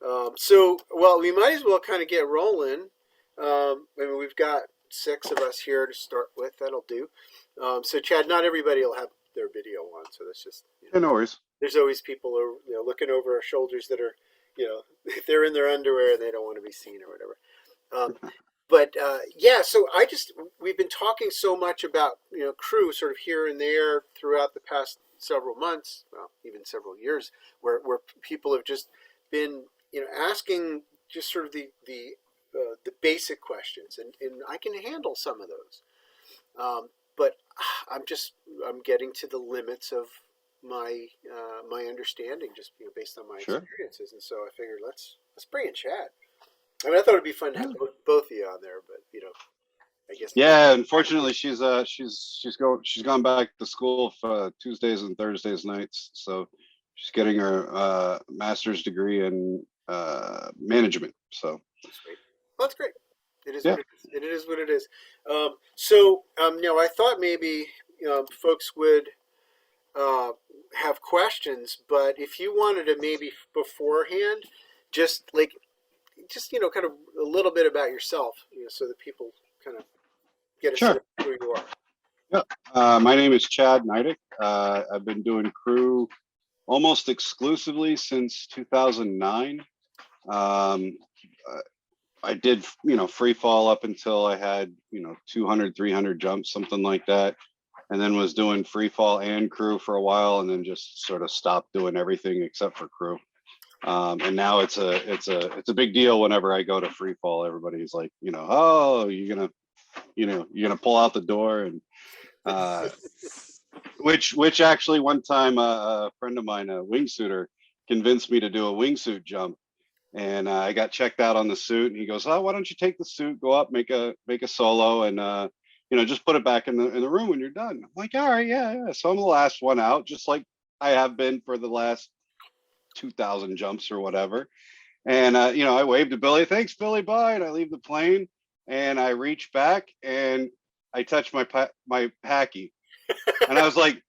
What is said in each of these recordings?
Well, we might as well kind of get rolling. I mean, we've got six of us here to start with. That'll do. So, Chad, not everybody will have their video on, so that's just Yeah, no worries. there's always people looking over our shoulders that are they're in their underwear and they don't want to be seen or whatever. Um, but yeah, so we've been talking so much about crew sort of here and there throughout the past several months, well, even several years, where people have just been asking just sort of the basic questions, and I can handle some of those, but I'm getting to the limits of my understanding just based on my Sure. experiences, and so I figured let's bring in Chad. I mean, I thought it'd be fun to have Yeah. both of you on there, but I guess not. Yeah, unfortunately, she's gone back to school for Tuesdays and Thursdays nights, so she's getting her master's degree in management. So That's great. Well, that's great. It is yeah, what it is. It is what it is. Now I thought maybe folks would uh, have questions, but if you wanted to maybe beforehand, just kind of a little bit about yourself, so that people kind of get a sense sure. of who you are. Yeah, my name is Chad Neidigh. I've been doing crew almost exclusively since 2009. Um, uh, I did, free fall up until I had, 200, 300 jumps, something like that. And then was doing free fall and crew for a while, and then just sort of stopped doing everything except for crew. And now it's a big deal whenever I go to free fall. Everybody's like, oh, you're gonna pull out the door, and uh, which actually one time a friend of mine, a wingsuiter, convinced me to do a wingsuit jump, and I got checked out on the suit, and he goes, "Oh, why don't you take the suit, go up, make a solo, and just put it back in the room when you're done." I'm like, "All right, yeah, yeah." So I'm the last one out, just like I have been for the last 2,000 jumps or whatever. And I waved to Billy, "Thanks, Billy, bye." And I leave the plane, and I reach back and I touch my packy, and I was like,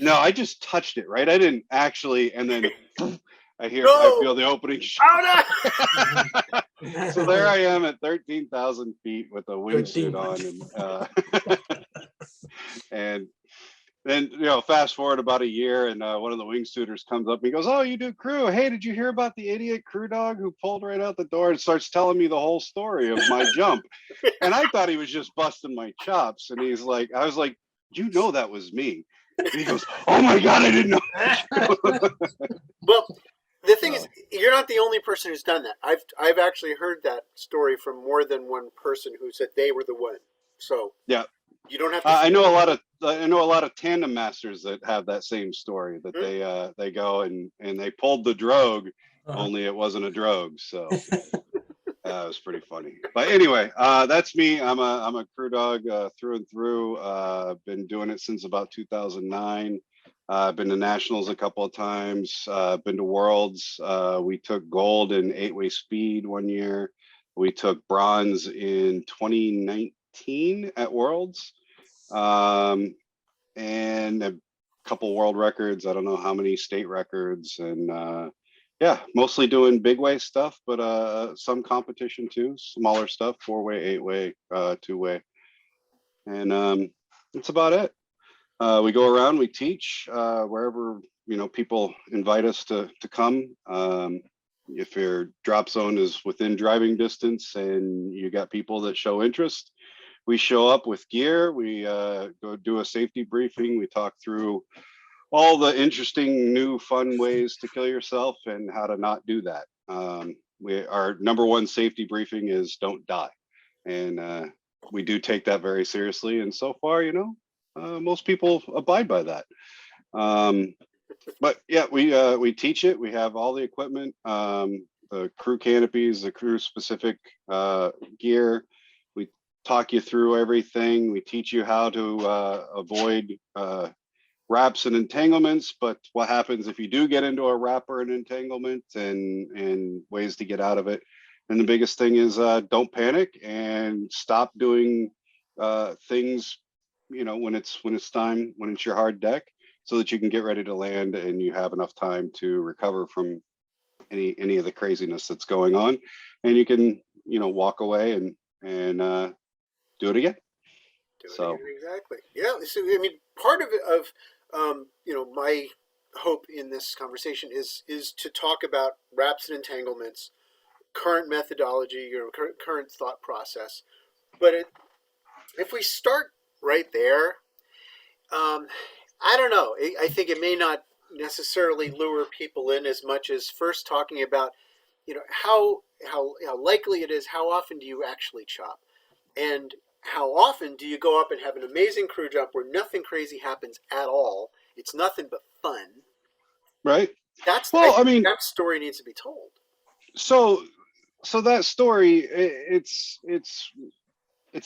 "No, I just touched it, right? I didn't actually." And then I feel No! the opening. Oh So there I am at 13,000 feet with a wingsuit 13. on, and then fast forward about a year, and one of the wingsuiters comes up and he goes, "Oh, you do crew? Hey, did you hear about the idiot crew dog who pulled right out the door?" And starts telling me the whole story of my jump. And I thought he was just busting my chops, and I was like, that was me. And he goes, "Oh my god, I didn't know." Well, the thing is, So you're not the only person who's done that. I've actually heard that story from more than one person who said they were the one. So yeah, you don't have to I feel. know a lot of tandem masters that have that same story, that Hmm? they go and they pulled the drogue, Uh-huh. only it wasn't a drogue. So it was pretty funny. But anyway, that's me. I'm a crew dog through and through. Been doing it since about 2009. Been to nationals a couple of times. Been to worlds. We took gold in 8-way speed one year. We took bronze in 2019 at worlds. And a couple world records. I don't know how many state records, and yeah, mostly doing big way stuff, but some competition too, smaller stuff, 4-way, 8-way, 2-way, and that's about it. We go around, we teach wherever people invite us to come. If your drop zone is within driving distance and you got people that show interest, we show up with gear. We go do a safety briefing. We talk through all the interesting new fun ways to kill yourself and how to not do that. Our number one safety briefing is don't die, and we do take that very seriously. And so far, most people abide by that. Um, but yeah, we teach it. We have all the equipment, the crew canopies, the crew specific gear. We talk you through everything. We teach you how to avoid wraps and entanglements, but what happens if you do get into a wrap or an entanglement, and ways to get out of it. And the biggest thing is don't panic and stop doing things, when it's time, when it's your hard deck, so that you can get ready to land and you have enough time to recover from any of the craziness that's going on, and you can walk away and do it again. Do it So again, exactly. Yeah. So I mean, part of it of my hope in this conversation is to talk about wraps and entanglements, current methodology, current thought process. But if we start right there, I don't know. I think it may not necessarily lure people in as much as first talking about, how likely it is. How often do you actually chop, and how often do you go up and have an amazing crew jump where nothing crazy happens at all? It's nothing but fun. right. I Well, I think mean, that story needs to be told. so that story, it's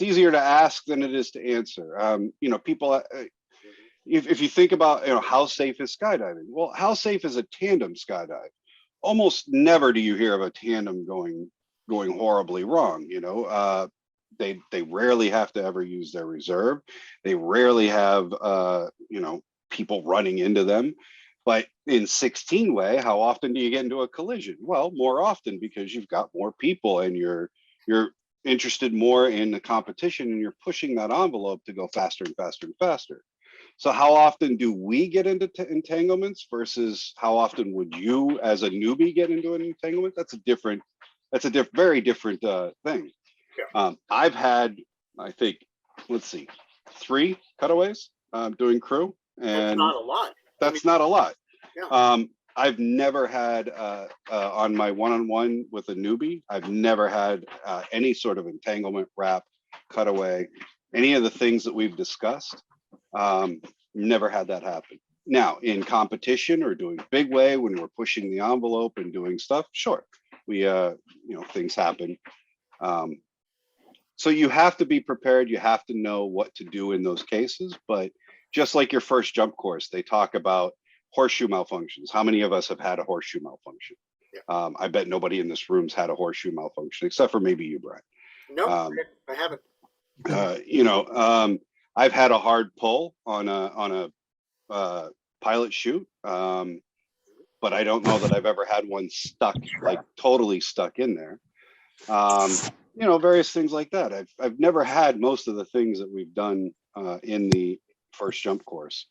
easier to ask than it is to answer. People, Mm-hmm. if you think about, how safe is skydiving? Well, how safe is a tandem skydive? Almost never do you hear of a tandem going horribly wrong. They rarely have to ever use their reserve. They rarely have people running into them. But in 16 way, how often do you get into a collision? Well, more often, because you've got more people and you're interested more in the competition, and you're pushing that envelope to go faster and faster and faster. So how often do we get into entanglements versus how often would you as a newbie get into an entanglement? That's a very different thing. Yeah, I've had, I think, let's see, 3 cutaways doing crew, that's and not a lot. I mean, that's not a lot. yeah. I've never had on my one-on-one with a newbie, I've never had any sort of entanglement, wrap, cutaway, any of the things that we've discussed. Never had that happen. Now, in competition or doing big way, when we're pushing the envelope and doing stuff, sure, we things happen. Um, so you have to be prepared. You have to know what to do in those cases. But just like your first jump course, they talk about horseshoe malfunctions. How many of us have had a horseshoe malfunction? Yeah. I bet nobody in this room's had a horseshoe malfunction, except for maybe you, Brian. Nope, Um, I haven't. uh, you know, um, I've had a hard pull on a pilot chute, but I don't know that I've ever had one stuck, like totally stuck in there. Um, Various things like that. I've never had most of the things that we've done in the first jump course,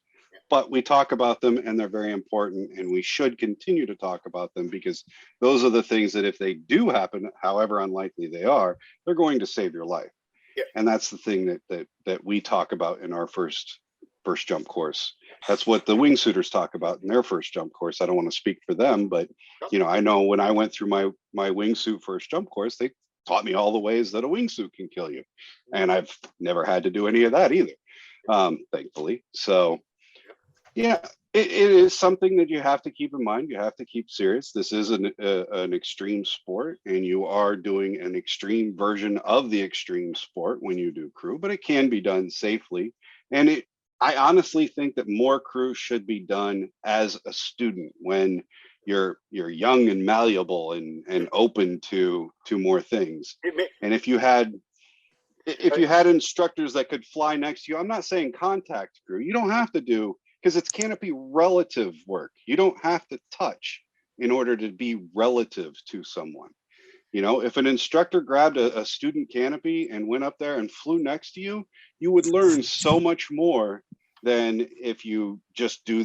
but we talk about them, and they're very important, and we should continue to talk about them, because those are the things that, if they do happen, however unlikely they are, they're going to save your life. Yeah. And that's the thing that we talk about in our first jump course. That's what the wingsuiters talk about in their first jump course. I don't want to speak for them, but I know when I went through my wingsuit first jump course, they taught me all the ways that a wingsuit can kill you, and I've never had to do any of that either, thankfully. So yeah, it is something that you have to keep in mind. You have to keep serious. This is an extreme sport, and you are doing an extreme version of the extreme sport when you do crew, but it can be done safely. And I honestly think that more crew should be done as a student, when you're young and malleable and open to more things. It may, And if you had instructors that could fly next to you, I'm not saying contact crew. You don't have to do, because it's canopy relative work. You don't have to touch in order to be relative to someone. If an instructor grabbed a student canopy and went up there and flew next to you, you would learn so much more than if you just do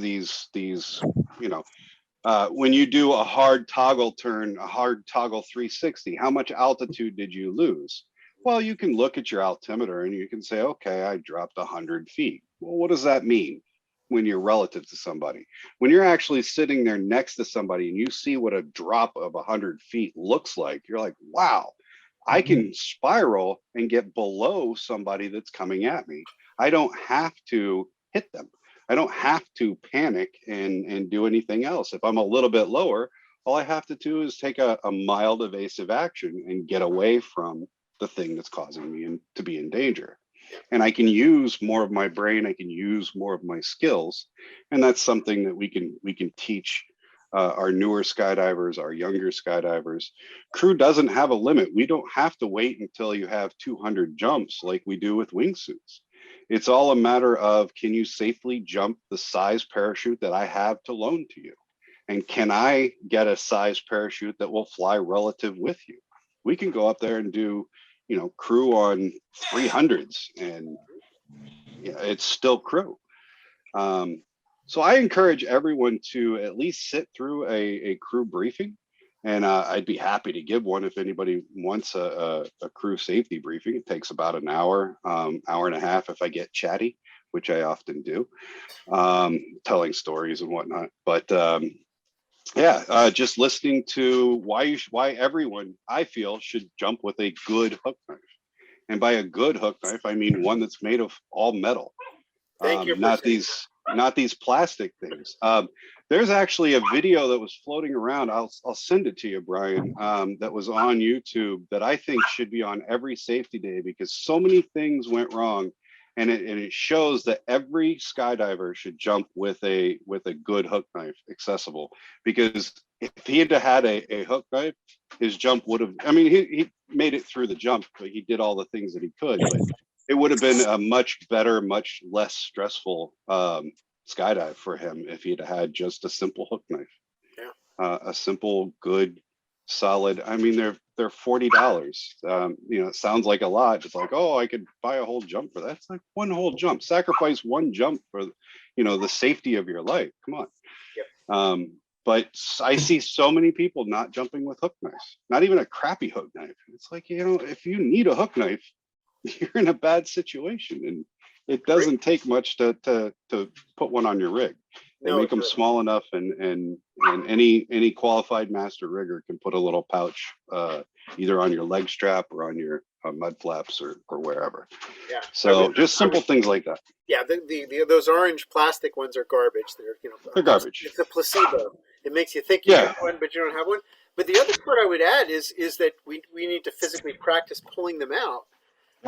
when you do a hard toggle turn, a hard toggle 360, how much altitude did you lose? Well, you can look at your altimeter and you can say, okay, I dropped 100 feet. Well, what does that mean when you're relative to somebody? When you're actually sitting there next to somebody and you see what a drop of 100 feet looks like, you're like, wow, I can spiral and get below somebody that's coming at me. I don't have to hit them. I don't have to panic and do anything else. If I'm a little bit lower, all I have to do is take a mild evasive action and get away from the thing that's causing me to be in danger. And I can use more of my brain. I can use more of my skills, and that's something that we can teach our newer skydivers, our younger skydivers. Crew doesn't have a limit. We don't have to wait until you have 200 jumps like we do with wingsuits. It's all a matter of, can you safely jump the size parachute that I have to loan to you? And can I get a size parachute that will fly relative with you? We can go up there and do, crew on 300s, and it's still crew. Um, so I encourage everyone to at least sit through a crew briefing, and I'd be happy to give one if anybody wants a crew safety briefing. It takes about an hour, hour and a half if I get chatty, which I often do, telling stories and whatnot. But just listening to why everyone, I feel, should jump with a good hook knife. And by a good hook knife, I mean one that's made of all metal, Thank you for not saying these plastic things. There's actually a video that was floating around. I'll send it to you, Brian. That was on YouTube that I think should be on every safety day, because so many things went wrong, and it shows that every skydiver should jump with a good hook knife accessible. Because if he had a hook knife, his jump would have. I mean, he made it through the jump, but he did all the things that he could. But it would have been a much better, much less stressful skydive for him if he'd had just a simple hook knife, Yeah. a simple, good, solid. I mean, they're $40. It sounds like a lot. It's like, oh, I could buy a whole jump for that. It's like one whole jump. Sacrifice one jump for, the safety of your life. Come on. Yep. But I see so many people not jumping with hook knives, not even a crappy hook knife. It's like, if you need a hook knife, you're in a bad situation, and it doesn't take much to put one on your rig. They No, make it them doesn't. small enough, and any qualified master rigger can put a little pouch either on your leg strap or on your mud flaps or wherever. Yeah. So just simple things like that. Yeah, those orange plastic ones are garbage. They're They're garbage. it's a placebo. It makes you think you Yeah, have one, but you don't have one. But the other part I would add is that we need to physically practice pulling them out,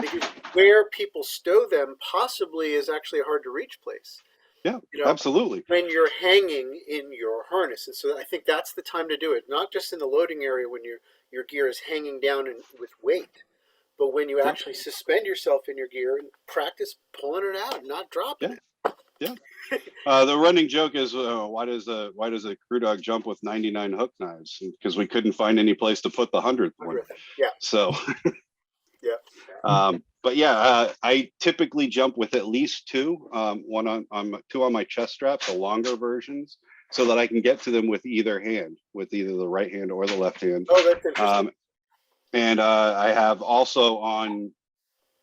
because where people stow them possibly is actually a hard to reach place. yeah, You know, absolutely. when you're hanging in your harness, and so I think that's the time to do it. Not just in the loading area when your gear is hanging down with weight, but when you Yeah, actually suspend yourself in your gear and practice pulling it out and not dropping yeah, it. yeah. The running joke is, why does a crew dog jump with 99 hook knives? Because we couldn't find any place to put the 100th one. Yeah, So, yeah, but yeah, I typically jump with at least two, one on two on my chest strap, the longer versions, so that I can get to them with either hand, with either the right hand or the left hand. oh, that's interesting. Um, and I have also on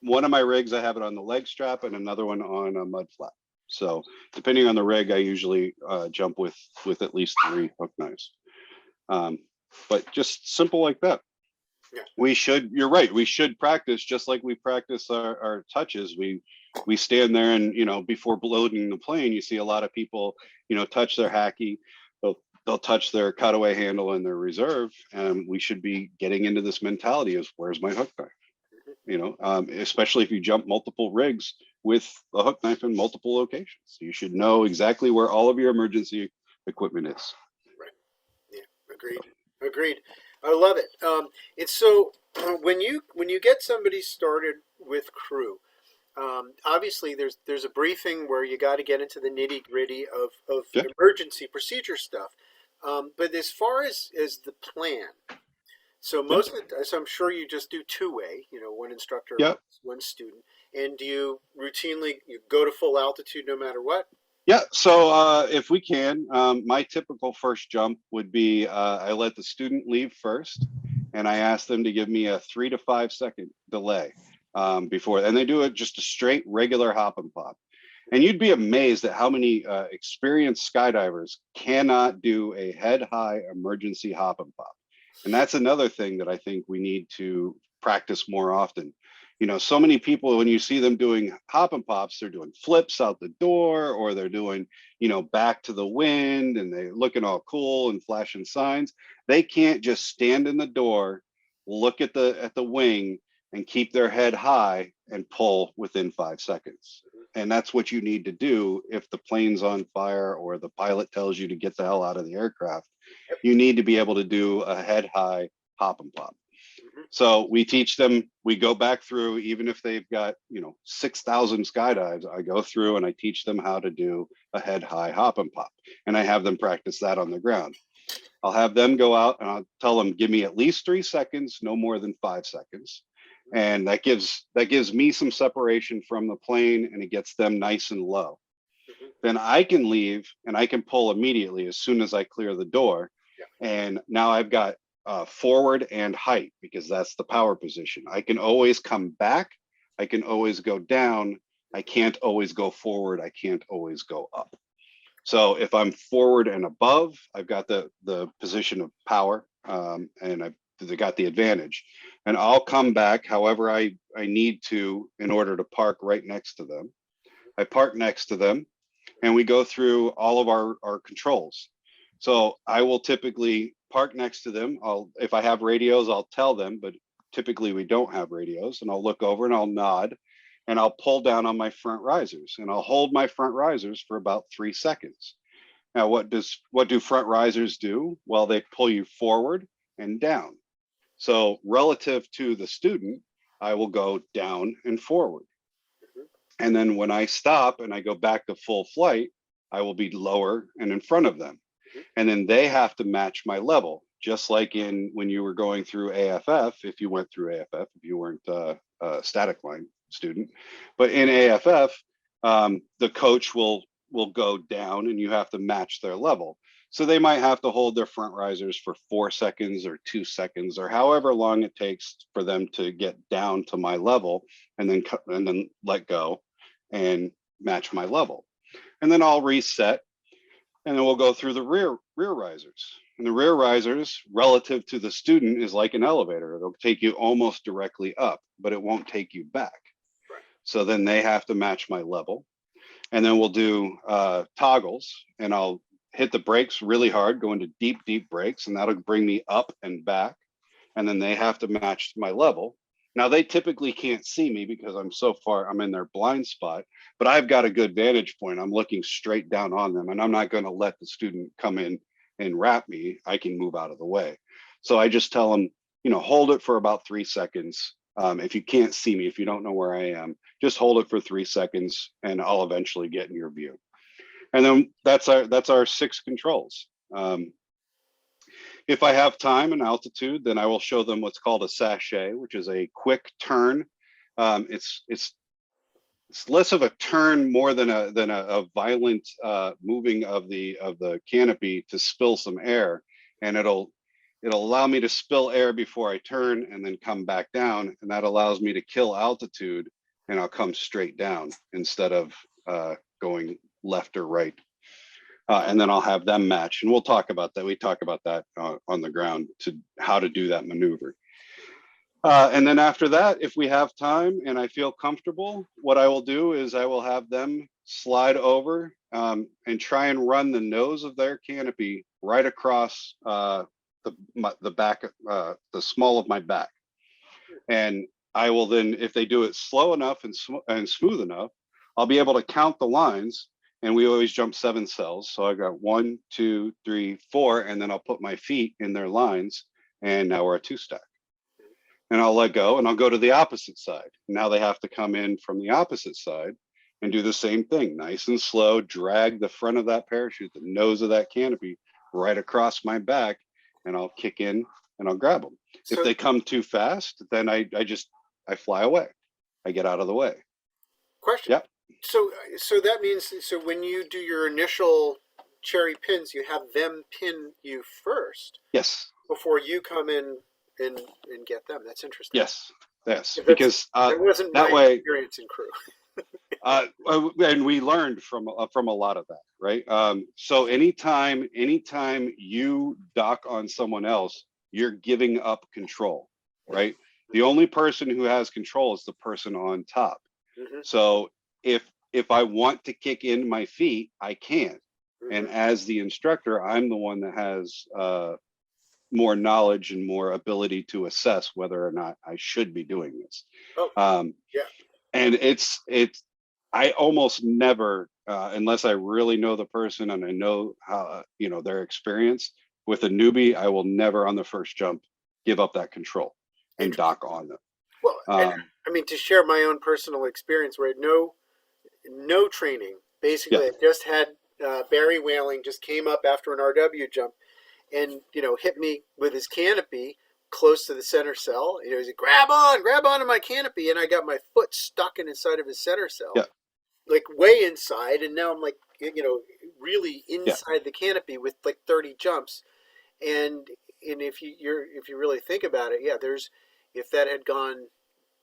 one of my rigs, I have it on the leg strap, and another one on a mud flap. So depending on the rig, I usually jump with at least 3 hook knives. But just simple like that. Yeah, You're right, we should practice just like we practice our touches. We stand there, and before loading the plane, you see a lot of people touch their hacky. They'll touch their cutaway handle and their reserve, and we should be getting into this mentality of, where's my hook knife? Especially if you jump multiple rigs with a hook knife in multiple locations, you should know exactly where all of your emergency equipment is. right. Yeah, agreed. I love it. It's so when you get somebody started with crew, obviously there's a briefing where you got to get into the nitty gritty of Yeah, emergency procedure stuff. But as far as the plan, so yeah, so I'm sure you just do two-way, one instructor, yeah. one student. And do you routinely you go to full altitude no matter what? Yeah, so if we can, my typical first jump would be I let the student leave first, and I ask them to give me a 3 to 5 second delay before, and they do it just a straight regular hop and pop. And you'd be amazed at how many experienced skydivers cannot do a head high emergency hop and pop. And that's another thing that I think we need to practice more often. So many people, when you see them doing hop and pops, they're doing flips out the door, or they're doing, back to the wind, and they're looking all cool and flashing signs. They can't just stand in the door, look at the wing, and keep their head high and pull within 5 seconds. And that's what you need to do if the plane's on fire or the pilot tells you to get the hell out of the aircraft. You need to be able to do a head high hop and pop. So we teach them, we go back through, even if they've got, 6,000 skydives, I go through and I teach them how to do a head high hop and pop. And I have them practice that on the ground. I'll have them go out and I'll tell them, give me at least 3 seconds, no more than 5 seconds. And that gives me some separation from the plane, and it gets them nice and low. Mhm. Then I can leave and I can pull immediately as soon as I clear the door. Yeah. And now I've got forward and height, because that's the power position. I can always come back. I can always go down. I can't always go forward. I can't always go up. So if I'm forward and above, I've got the position of power, and I've got the advantage. And I'll come back however I need to in order to park right next to them. I park next to them, and we go through all of our controls. So I will typically park next to them. If I have radios, I'll tell them, but typically we don't have radios. And I'll look over and I'll nod, and I'll pull down on my front risers, and I'll hold my front risers for about 3 seconds. Now, what do front risers do? Well, they pull you forward and down. So relative to the student, I will go down and forward. Mhm. And then when I stop and I go back to full flight, I will be lower and in front of them. Mhm. And then they have to match my level, just like in when you were going through AFF, if you went through AFF, if you weren't a static line student. But in AFF, the coach will go down and you have to match their level. So they might have to hold their front risers for 4 seconds or 2 seconds or however long it takes for them to get down to my level, and then let go and match my level. And then I'll reset, and then we'll go through the rear risers. And the rear risers relative to the student is like an elevator. It'll take you almost directly up, but it won't take you back. Right. So then they have to match my level. And then we'll do toggles, and I'll hit the brakes really hard, go into deep brakes, and that'll bring me up and back. And then they have to match my level. Now they typically can't see me because I'm in their blind spot, but I've got a good vantage point. I'm looking straight down on them, and I'm not going to let the student come in and wrap me. I can move out of the way. So I just tell them, hold it for about 3 seconds. If you can't see me, if you don't know where I am, just hold it for 3 seconds and I'll eventually get in your view. And then that's our 6 controls. If I have time and altitude, then I will show them what's called a sachet, which is a quick turn. It's less of a turn more than a violent moving of the canopy to spill some air, and it'll allow me to spill air before I turn and then come back down, and that allows me to kill altitude, and I'll come straight down instead of going left or right. And then I'll have them match, and we'll talk about that. We talk about that on the ground, to how to do that maneuver. And then after that, if we have time and I feel comfortable, what I will do is I will have them slide over and try and run the nose of their canopy right across the back, the small of my back. And I will then, if they do it slow enough and smooth enough, I'll be able to count the lines. And we always jump 7 cells. So I got 1, 2, 3, 4, and then I'll put my feet in their lines. And now we're a 2-stack. And I'll let go and I'll go to the opposite side. Now they have to come in from the opposite side and do the same thing, nice and slow, drag the front of that parachute, the nose of that canopy right across my back, and I'll kick in and I'll grab them. If So, they come too fast, then I fly away. I get out of the way. question. Yep. So that means, so when you do your initial cherry pins, you have them pin you first Yes. before you come in and get them. That's interesting. Yes. Yes. That's Because that wasn't that my way, experience in crew. and we learned from a lot of that, right? So anytime you dock on someone else, you're giving up control, right? The only person who has control is the person on top. Hmm. So if I want to kick in my feet, I can. And Hmm. as the instructor, I'm the one that has more knowledge and more ability to assess whether or not I should be doing this. Oh, Um, yeah. and I almost never, unless I really know the person and I know how, their experience with a newbie, I will never on the first jump give up that control. and dock on them. Well, and Um, I mean, to share my own personal experience, right? No training. yeah, Basically, I just had Barry Whaling just came up after an RW jump, and hit me with his canopy close to the center cell. He said, grab on to my canopy," and I got my foot stuck in inside of his center cell, yeah, like way inside, and now I'm like, really yeah, inside the canopy with like 30 jumps, and if you really think about it, yeah, there's if that had gone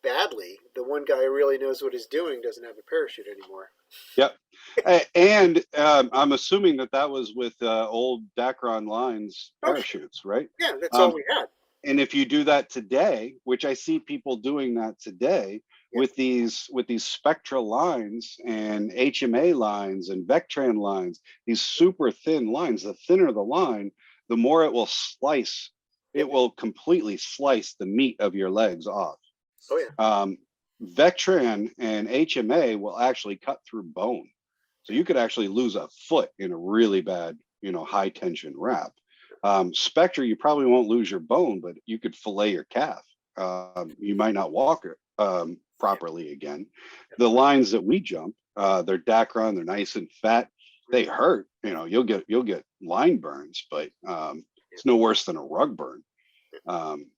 badly, the one guy who really knows what he's doing doesn't have a parachute anymore. yeah. And I'm assuming that that was with old Dacron Lines Oh, parachutes, right? yeah, that's all Um, we had. and if you do that today, which I see people doing that today Yeah, with these spectral lines and HMA lines and Vectran lines, these super thin lines, the thinner the line, the more it will slice, yeah. it will completely slice the meat of your legs off. Oh, yeah, Um, Vectran and HMA will actually cut through bone. So yeah. you could actually lose a foot in a really bad, high tension wrap. Spectre, you probably won't lose your bone, but you could fillet your calf. You might not walk it properly again. The lines that we jump, they're Dacron, they're nice and fat. They Mhm. hurt. You'll get line burns, but Yeah, it's no worse than a rug burn. yeah, Um,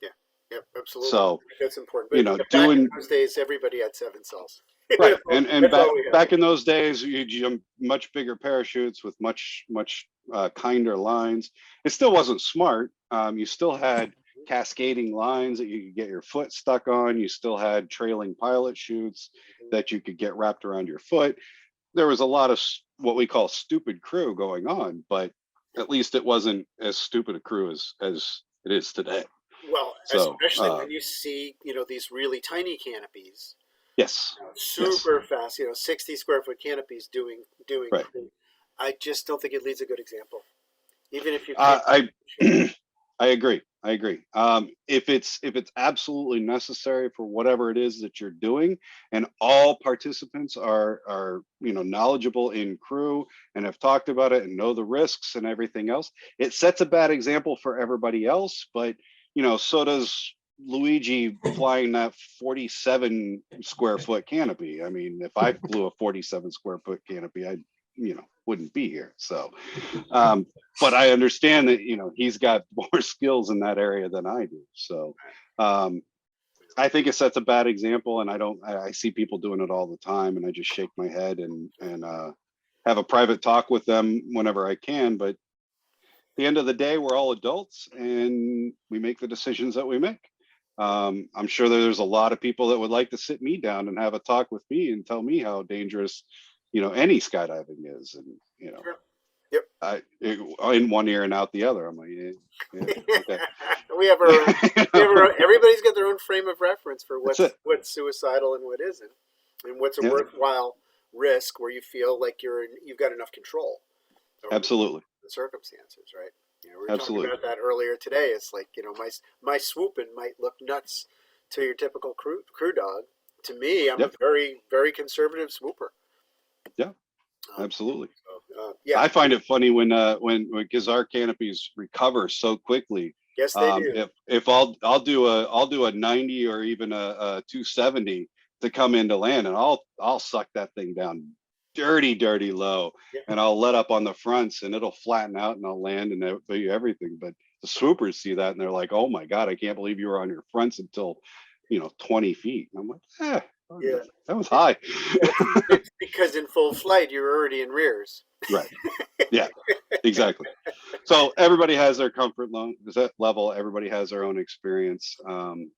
yeah, yeah, absolutely. I so think that's important. But back in doing those days, everybody had 7 cells. right, and That's back all we had. back in those days, you jump much bigger parachutes with much kinder lines. It still wasn't smart. You still had cascading lines that you could get your foot stuck on. You still had trailing pilot chutes Mhm. that you could get wrapped around your foot. There was a lot of what we call stupid crew going on, but Yeah. at least it wasn't as stupid a crew as it is today. Well, So especially when you see, these really tiny canopies, yes, yes, super fast, 60 square foot canopies doing right. crew. I just don't think it leads a good example, even if you can't. I I agree. I agree. If it's absolutely necessary for whatever it is that you're doing, and all participants are knowledgeable in crew and have talked about it and know the risks and everything else, it sets a bad example for everybody else. But so does Luigi flying that 47 square foot canopy. I mean, if I flew a 47 square foot canopy, I wouldn't be here. So um, but I understand that he's got more skills in that area than I do. So um, I think it sets a bad example, and I see people doing it all the time, and I just shake my head and have a private talk with them whenever I can. But at the end of the day, we're all adults, and we make the decisions that we make. I'm sure that there's a lot of people that would like to sit me down and have a talk with me and tell me how dangerous any skydiving is, and Sure. Yep. in one ear and out the other. I'm like, yeah, yeah, okay. we have our own. Everybody's got their own frame of reference for That's what's it. what's suicidal and what isn't, and what's a Yeah, worthwhile risk where you feel like you've got enough control over absolutely, the circumstances, right? We were talking absolutely. about that earlier today. It's like my swooping might look nuts to your typical crew dog. To me, I'm a Yep, very very conservative swooper. yeah, Um, absolutely. yeah, I find it funny when because our canopies recover so quickly. yes, they do. If I'll do a 90 or even a 270 to come into land, and I'll suck that thing down dirty low, Yeah, and I'll let up on the fronts, and it'll flatten out, and I'll land and everything. But the swoopers see that, and they're like, "Oh my god, I can't believe you were on your fronts until 20 feet." And I'm like, yeah. that was high. It's because in full flight you're already in rears. Right. Yeah, exactly. So everybody has their comfort level. Everybody has their own experience. And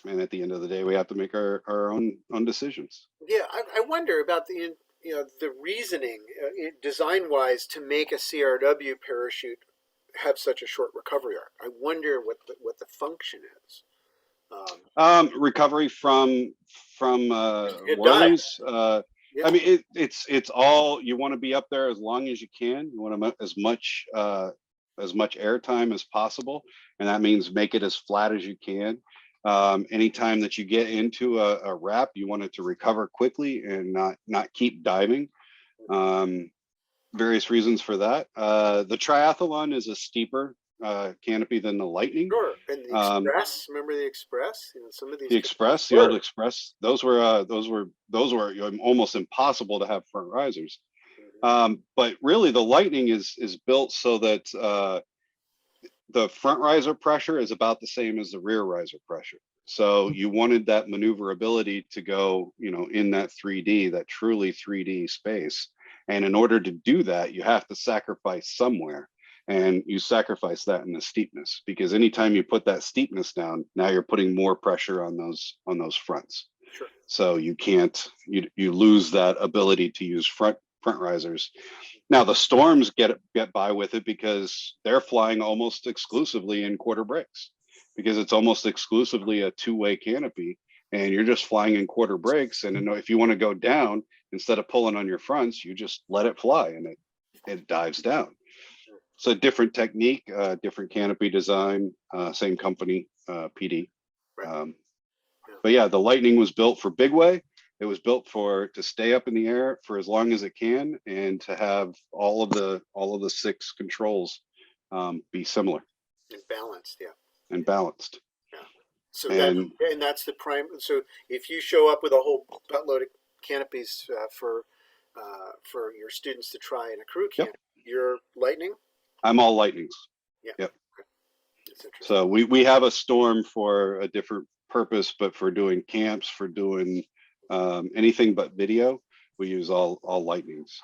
at the end of the day, we have to make our own decisions. Yeah, I wonder about the reasoning, design wise, to make a CRW parachute have such a short recovery arc. I wonder what the function is. Um, Recovery from it died. whirlies. Yeah. I mean, it's all you want to be up there as long as you can. You want to as much airtime as possible, and that means make it as flat as you can. Anytime that you get into a wrap, you want it to recover quickly and not keep diving. Various reasons for that. The triathlon is a steeper canopy than the Lightning. Sure. And the Um, Express, remember the Express? You know, some of these the canopies Express, the old were. Express, those were almost impossible to have front risers. Mhm. But really, the Lightning is built so that the front riser pressure is about the same as the rear riser pressure. So you wanted that maneuverability to go, in that 3D, that truly 3D space. And in order to do that, you have to sacrifice somewhere. And you sacrifice that in the steepness, because anytime you put that steepness down, now you're putting more pressure on those fronts. Sure. So you lose that ability to use front risers. Now the Storms get by with it because they're flying almost exclusively in quarter breaks, because it's almost exclusively a two-way canopy, and you're just flying in quarter breaks. And if you want to go down, instead of pulling on your fronts, you just let it fly, and it dives down. It's a different technique, different canopy design, same company, PD. Right. Um, Yeah. but yeah, the Lightning was built for big way. It was built to stay up in the air for as long as it can, and to have all of the six controls be similar And balanced. Yeah. and balanced. Yeah. So And that's the prime. So if you show up with a whole buttload of canopies for your students to try in a crew yep, camp, you're Lightning. I'm all Lightnings. Yeah. Yep. Okay. That's interesting. So we have a Storm for a different purpose, but for doing camps, for doing anything but video, we use all Lightnings.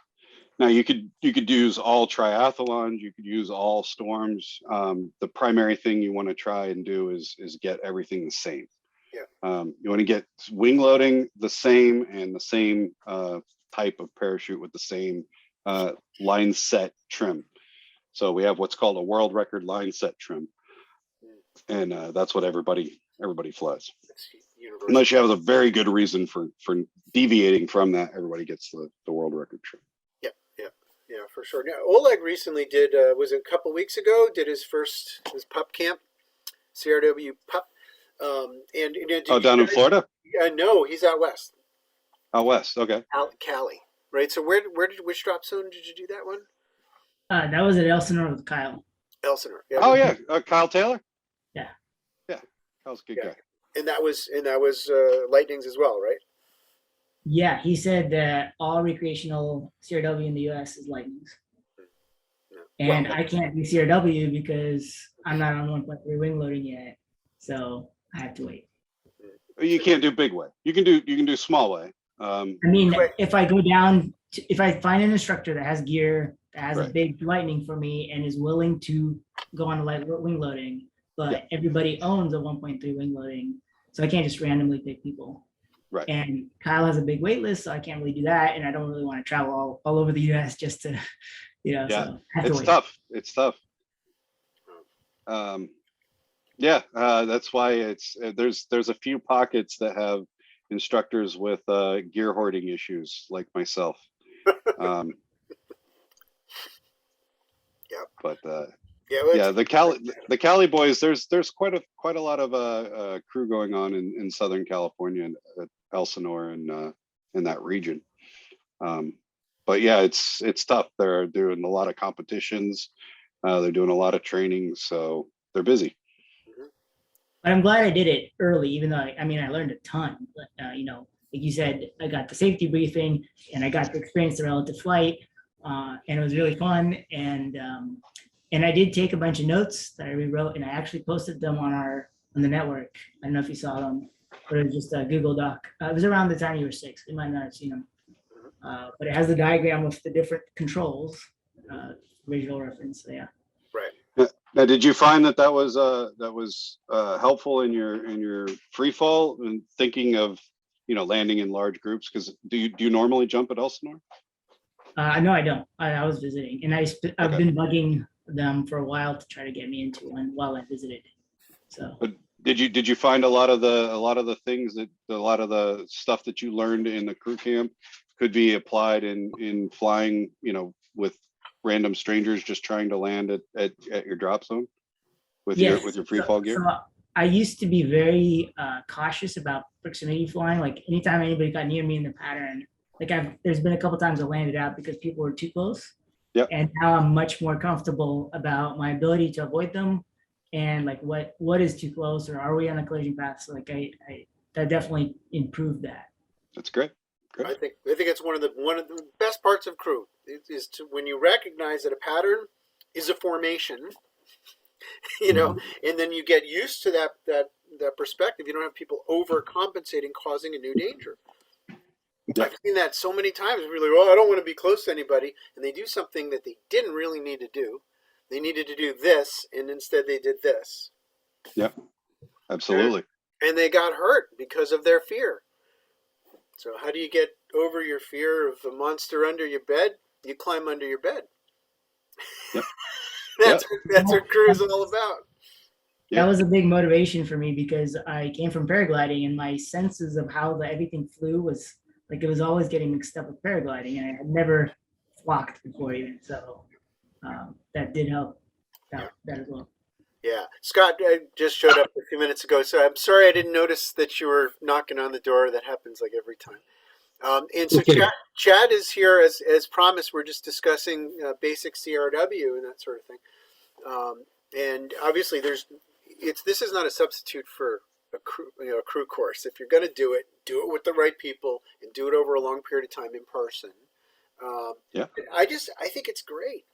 Now you could use all triathlons, you could use all Storms. The primary thing you want to try and do is get everything the same. Yeah. You want to get wing loading the same, and the same type of parachute with the same line set trim. So we have what's called a world record line set trim, and that's what everybody flies. It's universal. Unless you have a very good reason for deviating from that, everybody gets the world record trim. Yeah. Yeah. Yeah. For sure. Now, Oleg recently did. Was it a couple weeks ago? Did his pup camp, CRW pup. And did Oh, you down in guys? Florida? No, he's out west, Out west. Okay. out Cali. Right. So which drop zone did you do that one? That was at Elsinore with Kyle. Elsinore. Yeah. Oh yeah, Kyle Taylor. Yeah. Yeah, Kyle's a good Yeah. guy. And that was Lightnings as well, right? Yeah, he said that all recreational CRW in the US is Lightnings. Yeah. And I can't do CRW because I'm not on 1.3 wing loading yet. So I have to wait. You can't do big way. You can do small way. I mean, Right. if I go down, if I find an instructor that has gear, that has a Right. big Lightning for me and is willing to go on a light wing loading, but Yeah. everybody owns a 1.3 wing loading, so I can't just randomly pick people. Right. And Kyle has a big wait list, so I can't really do that, and I don't really want to travel all over the U.S. just to, Yeah. So I have to It's wait. tough. It's tough. Yeah, that's why there's a few pockets that have instructors with gear hoarding issues like myself. Um, Yeah. but Yeah. Well, yeah, the Cali boys. There's quite a lot of crew going on in Southern California and Elsinore and in that region. But yeah, it's tough. They're doing a lot of competitions. They're doing a lot of training, so they're busy. But I'm glad I did it early, even though I learned a ton. But like you said, I got the safety briefing and I got to experience the relative flight, and it was really fun. And I did take a bunch of notes that I rewrote, and I actually posted them on the network. I don't know if you saw them, but it was just a Google Doc. It was around the time you were 6. You might not have seen them, but it has the diagram with the different controls, visual reference. So yeah. right. Now, did you find that was helpful in your free fall and thinking of landing in large groups? Because do you normally jump at Elsinore? No, I don't. I was visiting, and I've Okay. been bugging them for a while to try to get me into one while I visited. So, But did you find a lot of the things that a lot of the stuff that you learned in the crew camp could be applied in flying, with random strangers just trying to land at your drop zone with yes. your free fall gear? So I used to be very cautious about proximity flying. Like anytime anybody got near me in the pattern, like there's been a couple times I landed out because people were too close. Yep. And now I'm much more comfortable about my ability to avoid them, and like what is too close, or are we on a collision path? So like I that definitely improved that. That's great. Great. I think it's one of the best parts of crew is to when you recognize that a pattern is a formation, and then you get used to that perspective. You don't have people overcompensating, causing a new danger. Yep. I've seen that so many times. We're like, well, I don't want to be close to anybody, and they do something that they didn't really need to do. They needed to do this, and instead they did this, Yep. Absolutely. and they got hurt because of their fear. So how do you get over your fear of a monster under your bed? You climb under your bed. Yep. That's Yep. that's what crew is all about. That Yep. was a big motivation for me because I came from paragliding, and my senses of how everything flew was like it was always getting mixed up with paragliding, and I had never flocked before even. So that did help Yeah. out that as well. Yeah, Scott just showed up a few minutes ago, so I'm sorry I didn't notice that you were knocking on the door. That happens like every time. And so Okay. Chad is here as promised. We're just discussing basic CRW and that sort of thing. And obviously, this is not a substitute for a crew course. If you're going to do it with the right people and do it over a long period of time in person. Um, Yeah. I think it's great.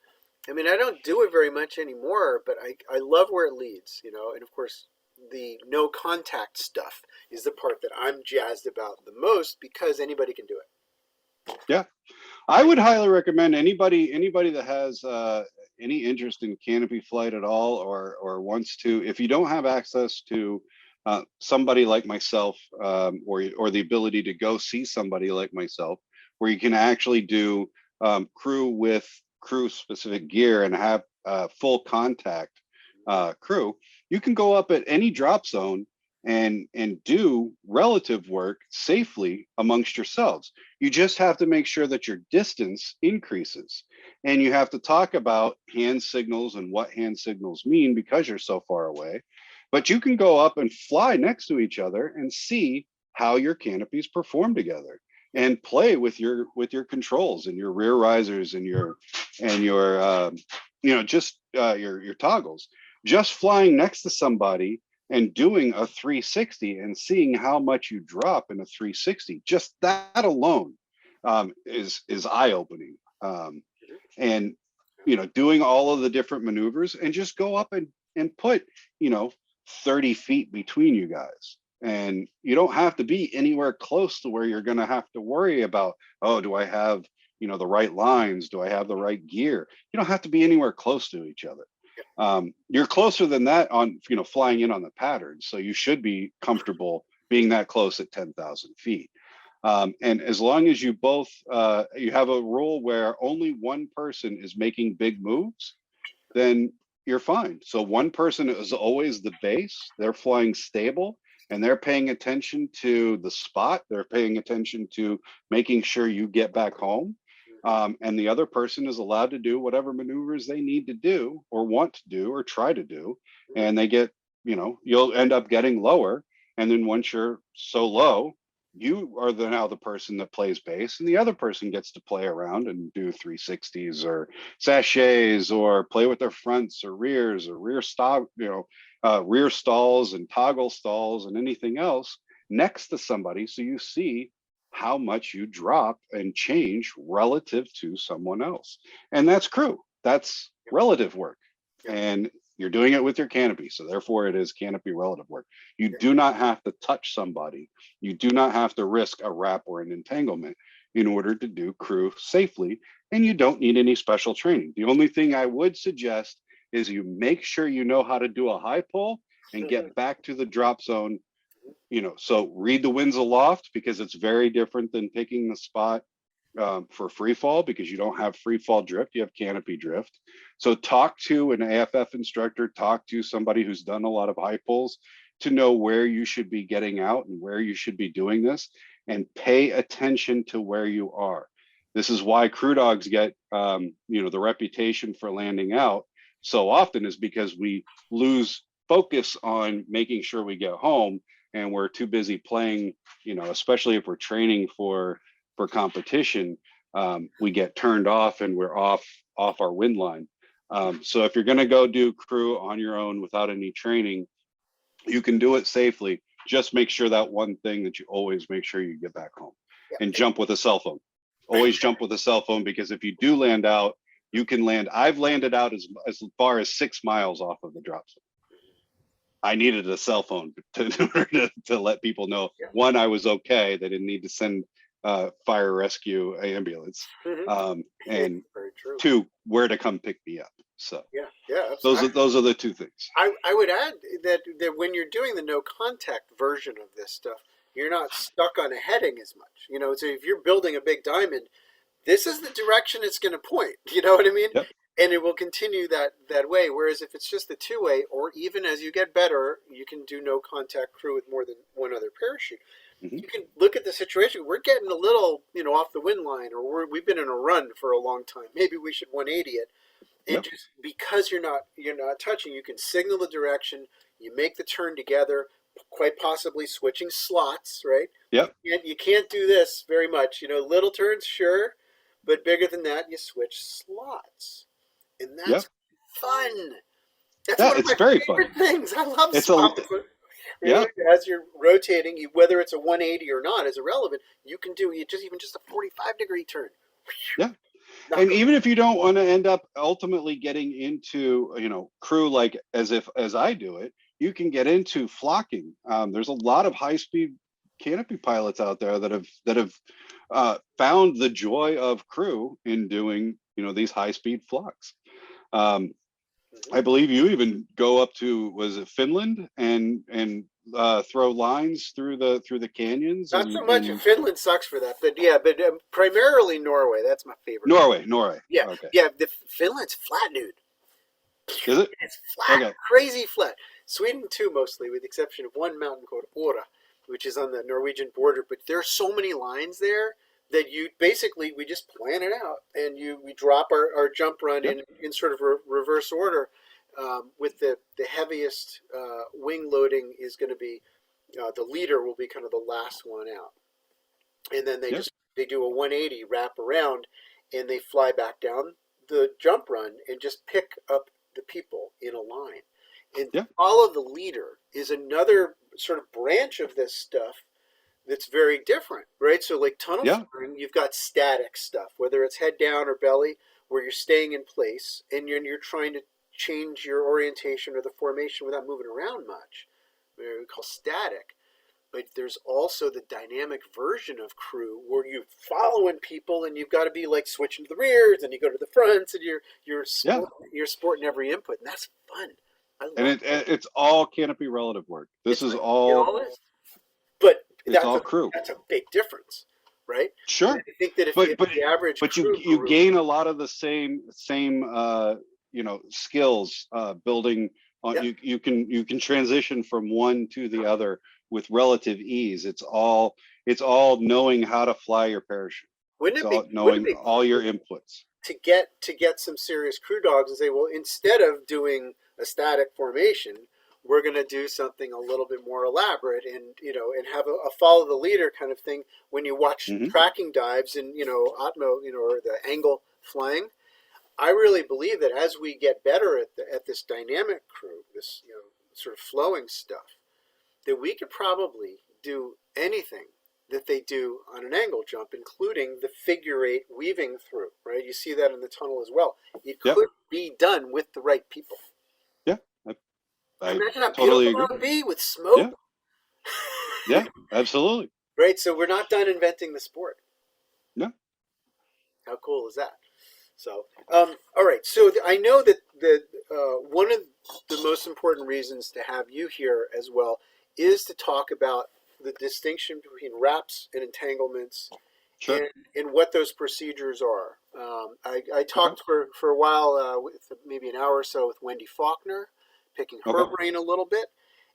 I mean, I don't do it very much anymore, but I love where it leads, and of course, the no contact stuff is the part that I'm jazzed about the most because anybody can do it. Yeah. I would highly recommend anybody that has any interest in canopy flight at all, or wants to, if you don't have access to somebody like myself, or the ability to go see somebody like myself, where you can actually do crew with crew specific gear and have full contact crew, you can go up at any drop zone and do relative work safely amongst yourselves. You just have to make sure that your distance increases, and you have to talk about hand signals and what hand signals mean because you're so far away. But you can go up and fly next to each other and see how your canopies perform together, and play with your controls and your rear risers and your your toggles. Just flying next to somebody and doing a 360 and seeing how much you drop in a 360, just that alone is eye-opening. And doing all of the different maneuvers, and just go up and put 30 feet between you guys, and you don't have to be anywhere close to where you're going to have to worry about, oh, do I have the right lines, do I have the right gear? You don't have to be anywhere close to each other. You're closer than that on flying in on the pattern, so you should be comfortable being that close at 10,000 feet. And as long as you both you have a rule where only one person is making big moves, then you're fine. So one person is always the base, they're flying stable, and they're paying attention to the spot, they're paying attention to making sure you get back home. And the other person is allowed to do whatever maneuvers they need to do or want to do or try to do. And they get, you'll end up getting lower. And then once you're so low, you are now the person that plays base, and the other person gets to play around and do 360s or sachets, or play with their fronts or rears or rear stop, rear stalls and toggle stalls and anything else next to somebody, so you see how much you drop and change relative to someone else. And that's crew. That's relative work. And you're doing it with your canopy. So therefore it is canopy relative work. You do not have to touch somebody. You do not have to risk a wrap or an entanglement in order to do crew safely. And you don't need any special training. The only thing I would suggest is you make sure you know how to do a high pull and get back to the drop zone. So read the winds aloft, because it's very different than picking the spot for free fall, because you don't have free fall drift, you have canopy drift. So talk to an AFF instructor, talk to somebody who's done a lot of high pulls to know where you should be getting out and where you should be doing this, and pay attention to where you are. This is why crew dogs get the reputation for landing out so often, is because we lose focus on making sure we get home, and we're too busy playing, especially if we're training for competition, we get turned off and we're off our wind line. So if you're going to go do crew on your own without any training, you can do it safely. Just make sure that one thing that you always make sure you get back home, and jump with a cell phone. Always jump with a cell phone, because if you do land out, you can land. I've landed out as far as 6 miles off of the drop zone. I needed a cell phone to let people know, one, I was okay. They didn't need to send fire rescue ambulance. And Very true. two, where to come pick me up. So those are the two things. I would add that when you're doing the no contact version of this stuff, you're not stuck on a heading as much. You know, so if you're building a big diamond, this is the direction it's going to point. You know what I mean? Yep. And it will continue that way. Whereas if it's just the two-way, or even as you get better, you can do no contact crew with more than one other parachute. You can look at the situation. We're getting a little, off the wind line, or we've been in a run for a long time. Maybe we should 180 it. And just because you're not touching, you can signal the direction. You make the turn together, quite possibly switching slots, right? Yep. You can't do this very much. Little turns, sure, but bigger than that, you switch slots, and that's fun. That's one of my favorite things. I love slots. As you're rotating, whether it's a 180 or not is irrelevant. You can do just a 45-degree turn. Yeah. And even if you don't want to end up ultimately getting into, crew like as I do it, you can get into flocking. There's a lot of high-speed canopy pilots out there that have found the joy of crew in doing, these high-speed flocks. I believe you even go up to, was it Finland, and throw lines through the canyons. Not so much. Finland sucks for that, but primarily Norway. That's my favorite. Norway. Yeah, okay. The Finland's flat, dude. Is it? It's flat, okay. Crazy flat. Sweden too, mostly, with the exception of one mountain called Ora, which is on the Norwegian border. But there are so many lines there that we just plan it out, and we drop our jump run in sort of reverse order. With the heaviest wing loading is going to be the leader will be kind of the last one out, and then they do a 180 wrap around, and they fly back down the jump run and just pick up the people in a line. And follow the leader is another sort of branch of this stuff that's very different, right? So like tunnel flying, you've got static stuff, whether it's head down or belly, where you're staying in place and you're trying to change your orientation or the formation without moving around much. We call static. But there's also the dynamic version of crew where you're following people and you've got to be like switching to the rears and you go to the fronts and you're sporting every input, and that's fun. It's all canopy relative work. This is all. But it's all crew. That's a big difference, right? Sure. I think that if the average, but you gain a lot of the same skills building on. You can transition from one to the other with relative ease. It's all knowing how to fly your parachute. Knowing all your inputs to get some serious crew dogs and say, well, instead of doing a static formation, we're going to do something a little bit more elaborate, and have a follow the leader kind of thing. When you watch tracking dives and Atmo, or the angle flying, I really believe that as we get better at this dynamic crew, this sort of flowing stuff, that we could probably do anything that they do on an angle jump, including the figure eight weaving through, right? You see that in the tunnel as well. It could be done with the right people. Yeah. Imagine how totally beautiful that would be with smoke. Yeah, absolutely. Right, so we're not done inventing the sport. No. How cool is that? So, all right. So I know that one of the most important reasons to have you here as well is to talk about the distinction between wraps and entanglements, and what those procedures are. I talked for a while, with maybe an hour or so, with Wendy Faulkner, picking her brain a little bit,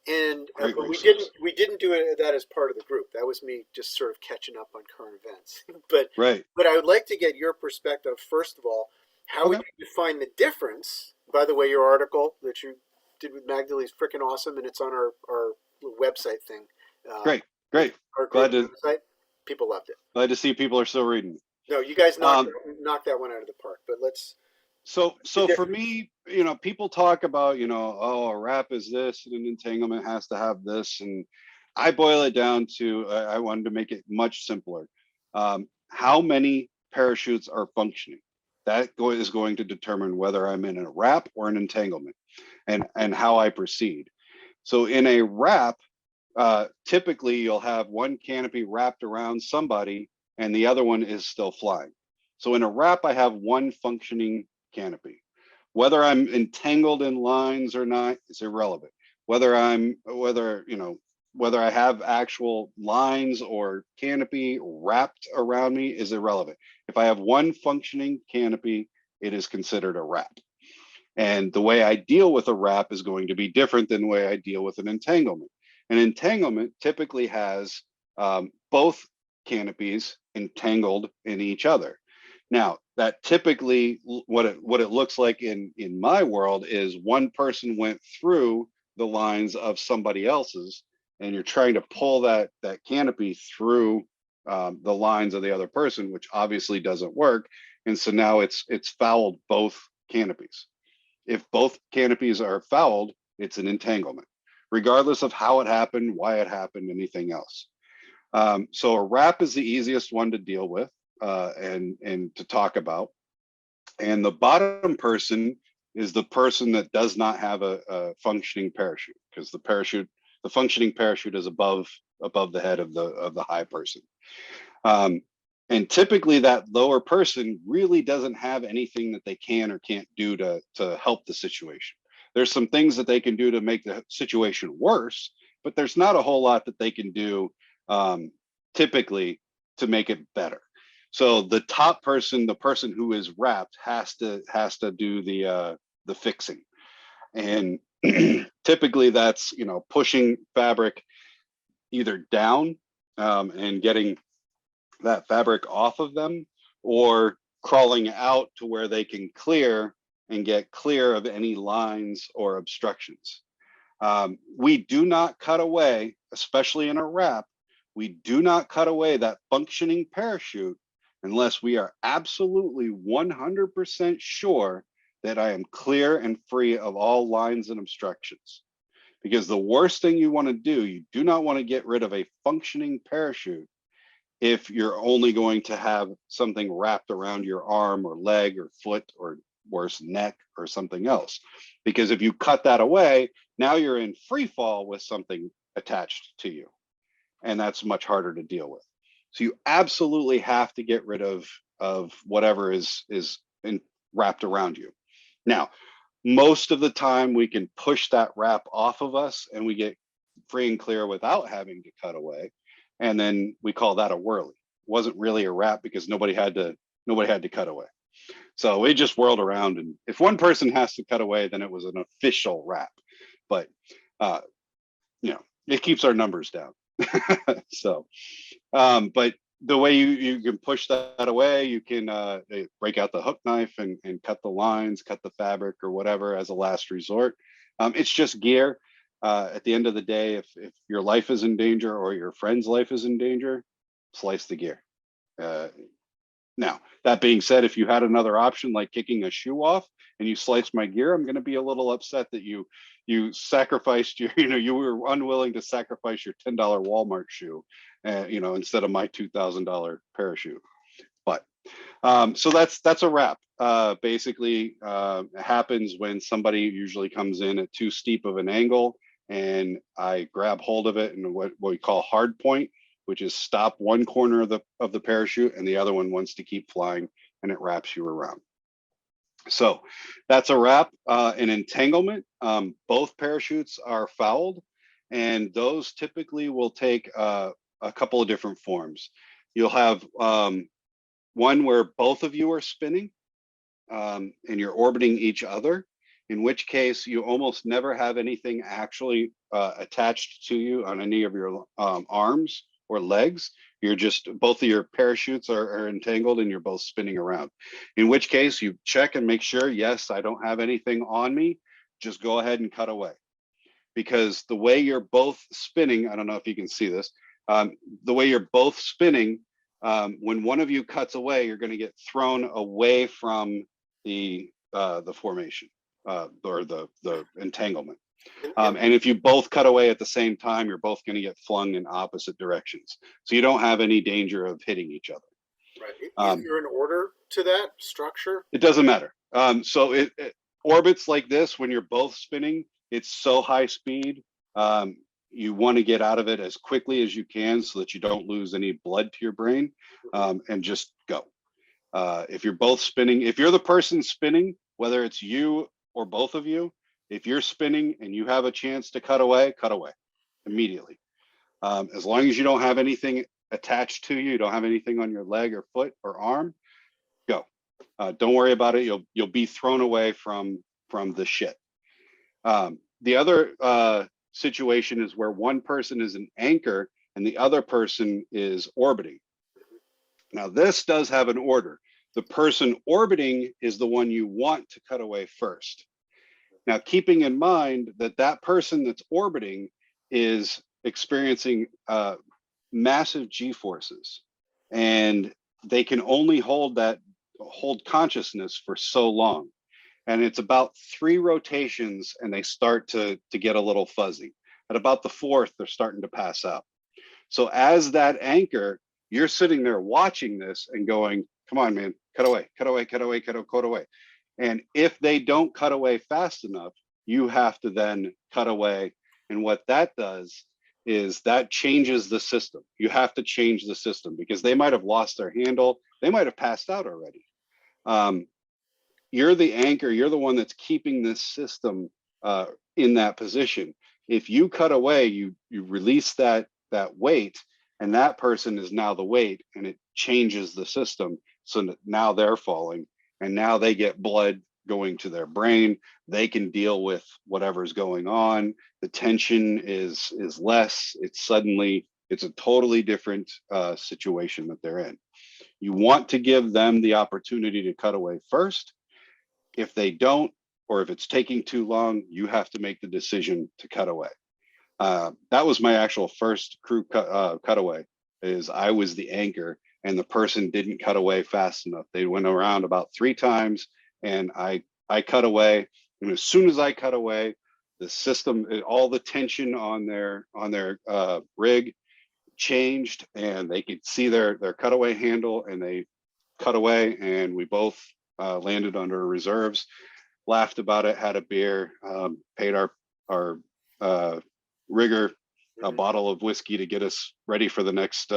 and but we didn't do that as part of the group. That was me just sort of catching up on current events. But I would like to get your perspective first of all. How would you define the difference? By the way, your article that you did with Magdalene is freaking awesome, and it's on our website thing. Great. Our website. People loved it. Glad to see people are still reading. No, you guys Um, knocked that one out of the park. But let's the so for difference. me, you know, people talk about, you know, oh, a wrap is this and an entanglement has to have this. And I boil it down to, I wanted to make it much simpler. How many parachutes are functioning? Is going to determine whether I'm in a wrap or an entanglement, and how I proceed. So in a wrap, typically you'll have one canopy wrapped around somebody and the other one is still flying. So in a wrap, I have one functioning canopy. Whether I'm entangled in lines or not is irrelevant. Whether I have actual lines or canopy wrapped around me is irrelevant. If I have one functioning canopy, it is considered a wrap. And the way I deal with a wrap is going to be different than the way I deal with an entanglement. An entanglement typically has both canopies entangled in each other. Now, that typically what it looks like in my world is one person went through the lines of somebody else's, and you're trying to pull that canopy through the lines of the other person, which obviously doesn't work. And so now it's fouled both canopies. If both canopies are fouled, it's an entanglement, regardless of how it happened, why it happened, anything else. So a wrap is the easiest one to deal with and to talk about. And the bottom person is the person that does not have a functioning parachute, because the functioning parachute is above the head of the high person. Um, and typically that lower person really doesn't have anything that they can or can't do to help the situation. There's some things that they can do to make the situation worse, but there's not a whole lot that they can do typically to make it better. So the top person, the person who is wrapped, has to do the fixing. And typically that's, you know, pushing fabric either down and getting that fabric off of them, or crawling out to where they can clear and get clear of any lines or obstructions. We do not cut away, especially in a wrap, we do not cut away that functioning parachute unless we are absolutely 100% sure that I am clear and free of all lines and obstructions. Because the worst thing you want to do, you do not want to get rid of a functioning parachute if you're only going to have something wrapped around your arm or leg or foot, or worse, neck or something else. Because if you cut that away, now you're in free fall with something attached to you. And that's much harder to deal with. So you absolutely have to get rid of whatever is wrapped around you. Now, most of the time we can push that wrap off of us and we get free and clear without having to cut away. And then we call that a whirly. It wasn't really a wrap because nobody had to cut away. So we just whirled around, and if one person has to cut away, then it was an official wrap. But uh, you know, it keeps our numbers down. So, but the way you can push that away, you can break out the hook knife and cut the lines, cut the fabric or whatever as a last resort. It's just gear. At the end of the day, if your life is in danger or your friend's life is in danger, slice the gear. Now, that being said, if you had another option like kicking a shoe off and you sliced my gear, I'm going to be a little upset that you sacrificed your, you were unwilling to sacrifice your $10 Walmart shoe, instead of my $2,000 parachute. But so that's a wrap. Basically, it happens when somebody usually comes in at too steep of an angle, and I grab hold of it in what we call hard point, which is stop one corner of the parachute and the other one wants to keep flying, and it wraps you around. So that's a wrap. An entanglement, both parachutes are fouled, and those typically will take a couple of different forms. You'll have one where both of you are spinning and you're orbiting each other, in which case you almost never have anything actually attached to you on any of your arms or legs. You're just, both of your parachutes are entangled and you're both spinning around. In which case you check and make sure, yes, I don't have anything on me. Just go ahead and cut away. Because the way you're both spinning, I don't know if you can see this, the way you're both spinning, When one of you cuts away, you're going to get thrown away from the formation or the entanglement. And if you both cut away at the same time, you're both going to get flung in opposite directions. So you don't have any danger of hitting each other. Right. Is there an order to that structure? It doesn't matter. So it orbits like this, when you're both spinning, it's so high speed. You want to get out of it as quickly as you can so that you don't lose any blood to your brain, and just go. If you're both spinning, if you're the person spinning, whether it's you or both of you, if you're spinning and you have a chance to cut away immediately. As long as you don't have anything attached to you, you don't have anything on your leg or foot or arm, go. Don't worry about it. You'll be thrown away from the shit. The other situation is where one person is an anchor and the other person is orbiting. Now, this does have an order. The person orbiting is the one you want to cut away first. Now, keeping in mind that that person that's orbiting is experiencing massive G-forces, and they can only hold consciousness for so long. And it's about 3 rotations and they start to get a little fuzzy. At about the 4th, they're starting to pass out. So as that anchor, you're sitting there watching this and going, come on, man, cut away, cut away, cut away, cut away. And if they don't cut away fast enough, you have to then cut away. And what that does is that changes the system. You have to change the system because they might have lost their handle. They might have passed out already. You're the anchor. You're the one that's keeping this system in that position. If you cut away, you release that weight, and that person is now the weight, and it changes the system. So now they're falling, and now they get blood going to their brain. They can deal with whatever's going on. The tension is less. It's a totally different situation that they're in. You want to give them the opportunity to cut away first. If they don't, or if it's taking too long, you have to make the decision to cut away. That was my actual first crew cutaway. Is I was the anchor, and the person didn't cut away fast enough. They went around about 3 times, and I cut away. And as soon as I cut away, the system, all the tension on their rig changed, and they could see their cutaway handle, and they cut away, and we both landed under reserves, laughed about it, had a beer, paid our rigger a bottle of whiskey to get us ready for the next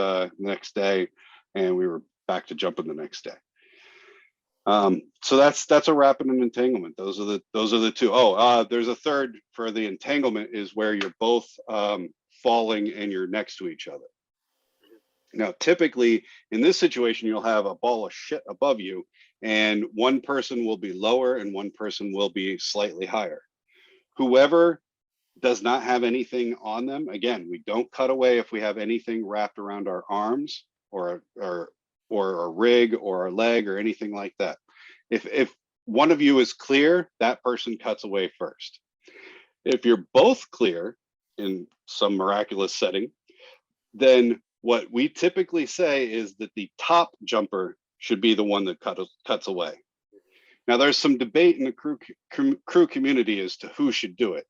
day, and we were back to jumping the next day. So that's a wrap and an entanglement. Those are the 2. There's a third for the entanglement, is where you're both falling and you're next to each other. Now, typically in this situation, you'll have a ball of shit above you, and one person will be lower and one person will be slightly higher. Whoever does not have anything on them, again, we don't cut away if we have anything wrapped around our arms or a rig or a leg or anything like that. If one of you is clear, that person cuts away first. If you're both clear in some miraculous setting, then what we typically say is that the top jumper should be the one that cuts away. Now, there's some debate in the crew community as to who should do it.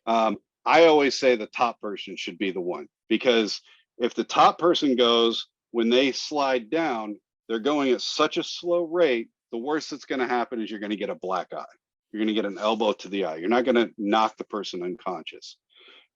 I always say the top person should be the one, because if the top person goes, when they slide down, they're going at such a slow rate, the worst that's going to happen is you're going to get a black eye. You're going to get an elbow to the eye. You're not going to knock the person unconscious,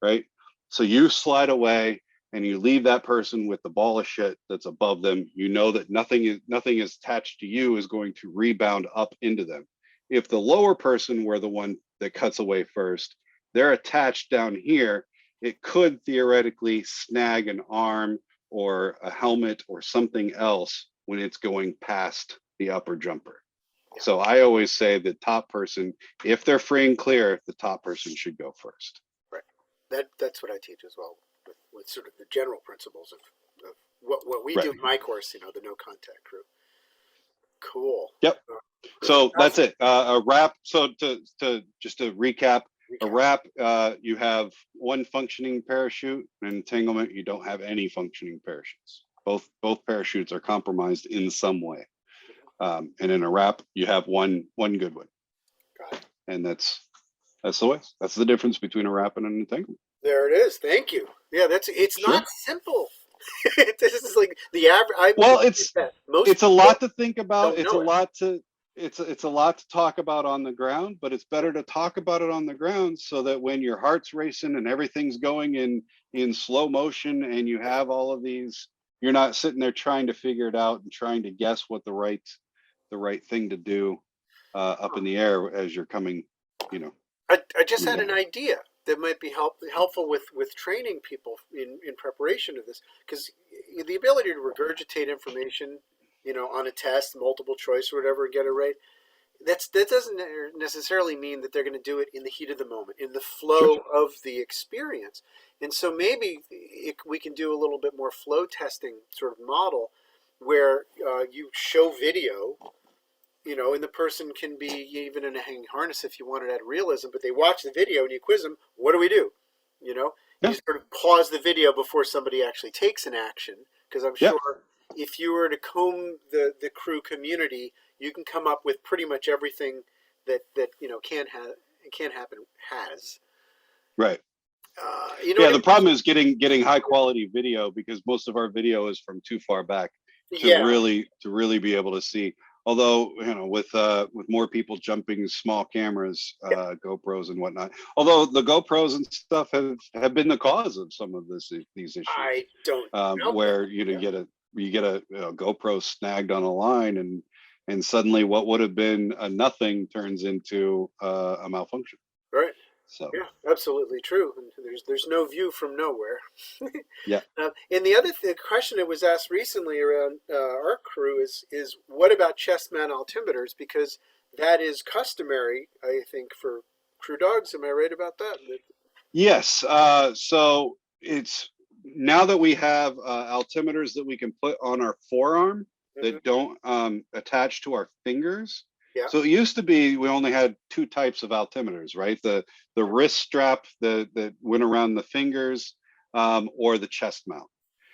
right? So you slide away and you leave that person with the ball of shit that's above them. You know that nothing is attached to you is going to rebound up into them. If the lower person were the one that cuts away first, they're attached down here, it could theoretically snag an arm or a helmet or something else when it's going past the upper jumper. So I always say the top person, if they're free and clear, the top person should go first. Right. That's what I teach as well, with sort of the general principles of what we Right. do in my course, the no contact crew. Cool. Yep. So that's it. A wrap. So to recap, a wrap, you have one functioning parachute. An entanglement, you don't have any functioning parachutes. Both parachutes are compromised in some way. And in a wrap, you have one good one. Got it. And that's the way. That's the difference between a wrap and an entanglement. There it is. Thank you. Yeah, it's Sure. not simple. This is like the average. Well, Most it's a people lot to think about. don't know it. It's a lot to talk about on the ground, but it's better to talk about it on the ground so that when your heart's racing and everything's going in slow motion and you have all of these, you're not sitting there trying to figure it out and trying to guess what the right thing to do up in the air as you're coming, I just had Yeah. an idea that might be helpful with training people in preparation of this, because the ability to regurgitate information, on a test, multiple choice or whatever, and get it right. That doesn't necessarily mean that they're going to do it in the heat of the moment, in the Sure. flow of the experience. And so maybe we can do a little bit more flow testing sort of model where you show video, and the person can be even in a hanging harness if you wanted to add realism, but they watch the video and you quiz them. What do we do? You Yeah. sort of pause the video before somebody actually takes an action, because I'm Yeah. sure if you were to comb the crew community, you can come up with pretty much everything that can happen has. Right. You know Yeah. what The I mean? problem is getting high quality video because most of our video is from too far back to Yeah, really be able to see. Although with more people jumping small cameras, GoPros and whatnot. Although the GoPros and stuff have been the cause of some of these issues, I don't doubt that. where you get a GoPro snagged on a line and suddenly what would have been a nothing turns into a malfunction. Right. So Yeah, absolutely true. And there's no view from nowhere. yeah. And the other question that was asked recently around our crew is what about chest mount altimeters? Because that is customary, I think, for crew dogs. Am I right about that? Yes. So it's now that we have altimeters that we can put on our forearm Mhm. that don't attach to our fingers. Yeah. So it used to be we only had two types of altimeters, right? The wrist strap that went around the fingers, or the chest mount.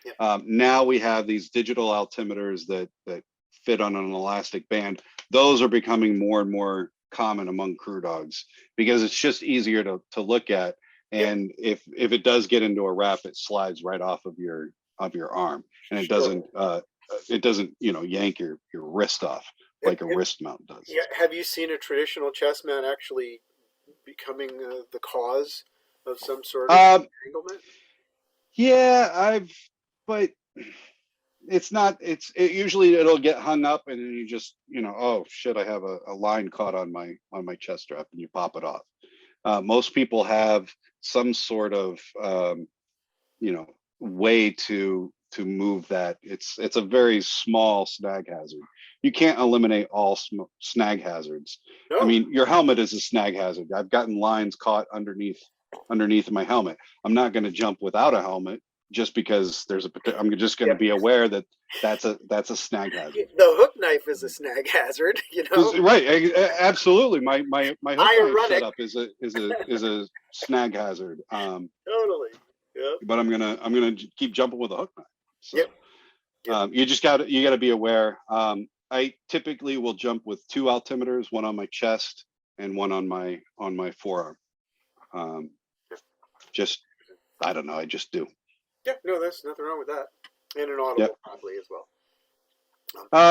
Yeah. Now we have these digital altimeters that fit on an elastic band. Those are becoming more and more common among crew dogs because it's just easier to look at. Yep. And if it does get into a wrap, it slides right off of your arm, and Sure. it doesn't yank your wrist off like a And wrist mount does. yeah, have you seen a traditional chest mount actually becoming the cause of some sort of Um, entanglement? yeah, but it's not. It usually it'll get hung up, and then you just oh shit, I have a line caught on my chest strap, and you pop it off. Most people have some sort of way to move that. It's a very small snag hazard. You can't eliminate all snag hazards. I No. mean, your helmet is a snag hazard. I've gotten lines caught underneath my helmet. I'm not going to jump without a helmet just because I'm just going Yeah. to be aware that that's a snag hazard. The hook knife is a snag hazard. Right, absolutely. My hook knife Ironic. setup is a snag hazard. Totally. Yep. But I'm gonna keep jumping with a hook knife. Yep. So Yep. you gotta be aware. I typically will jump with two altimeters, one on my chest and one on my forearm. Just I don't know, I just do. Yeah. No, there's nothing wrong with that. And an Yep. audible probably as well.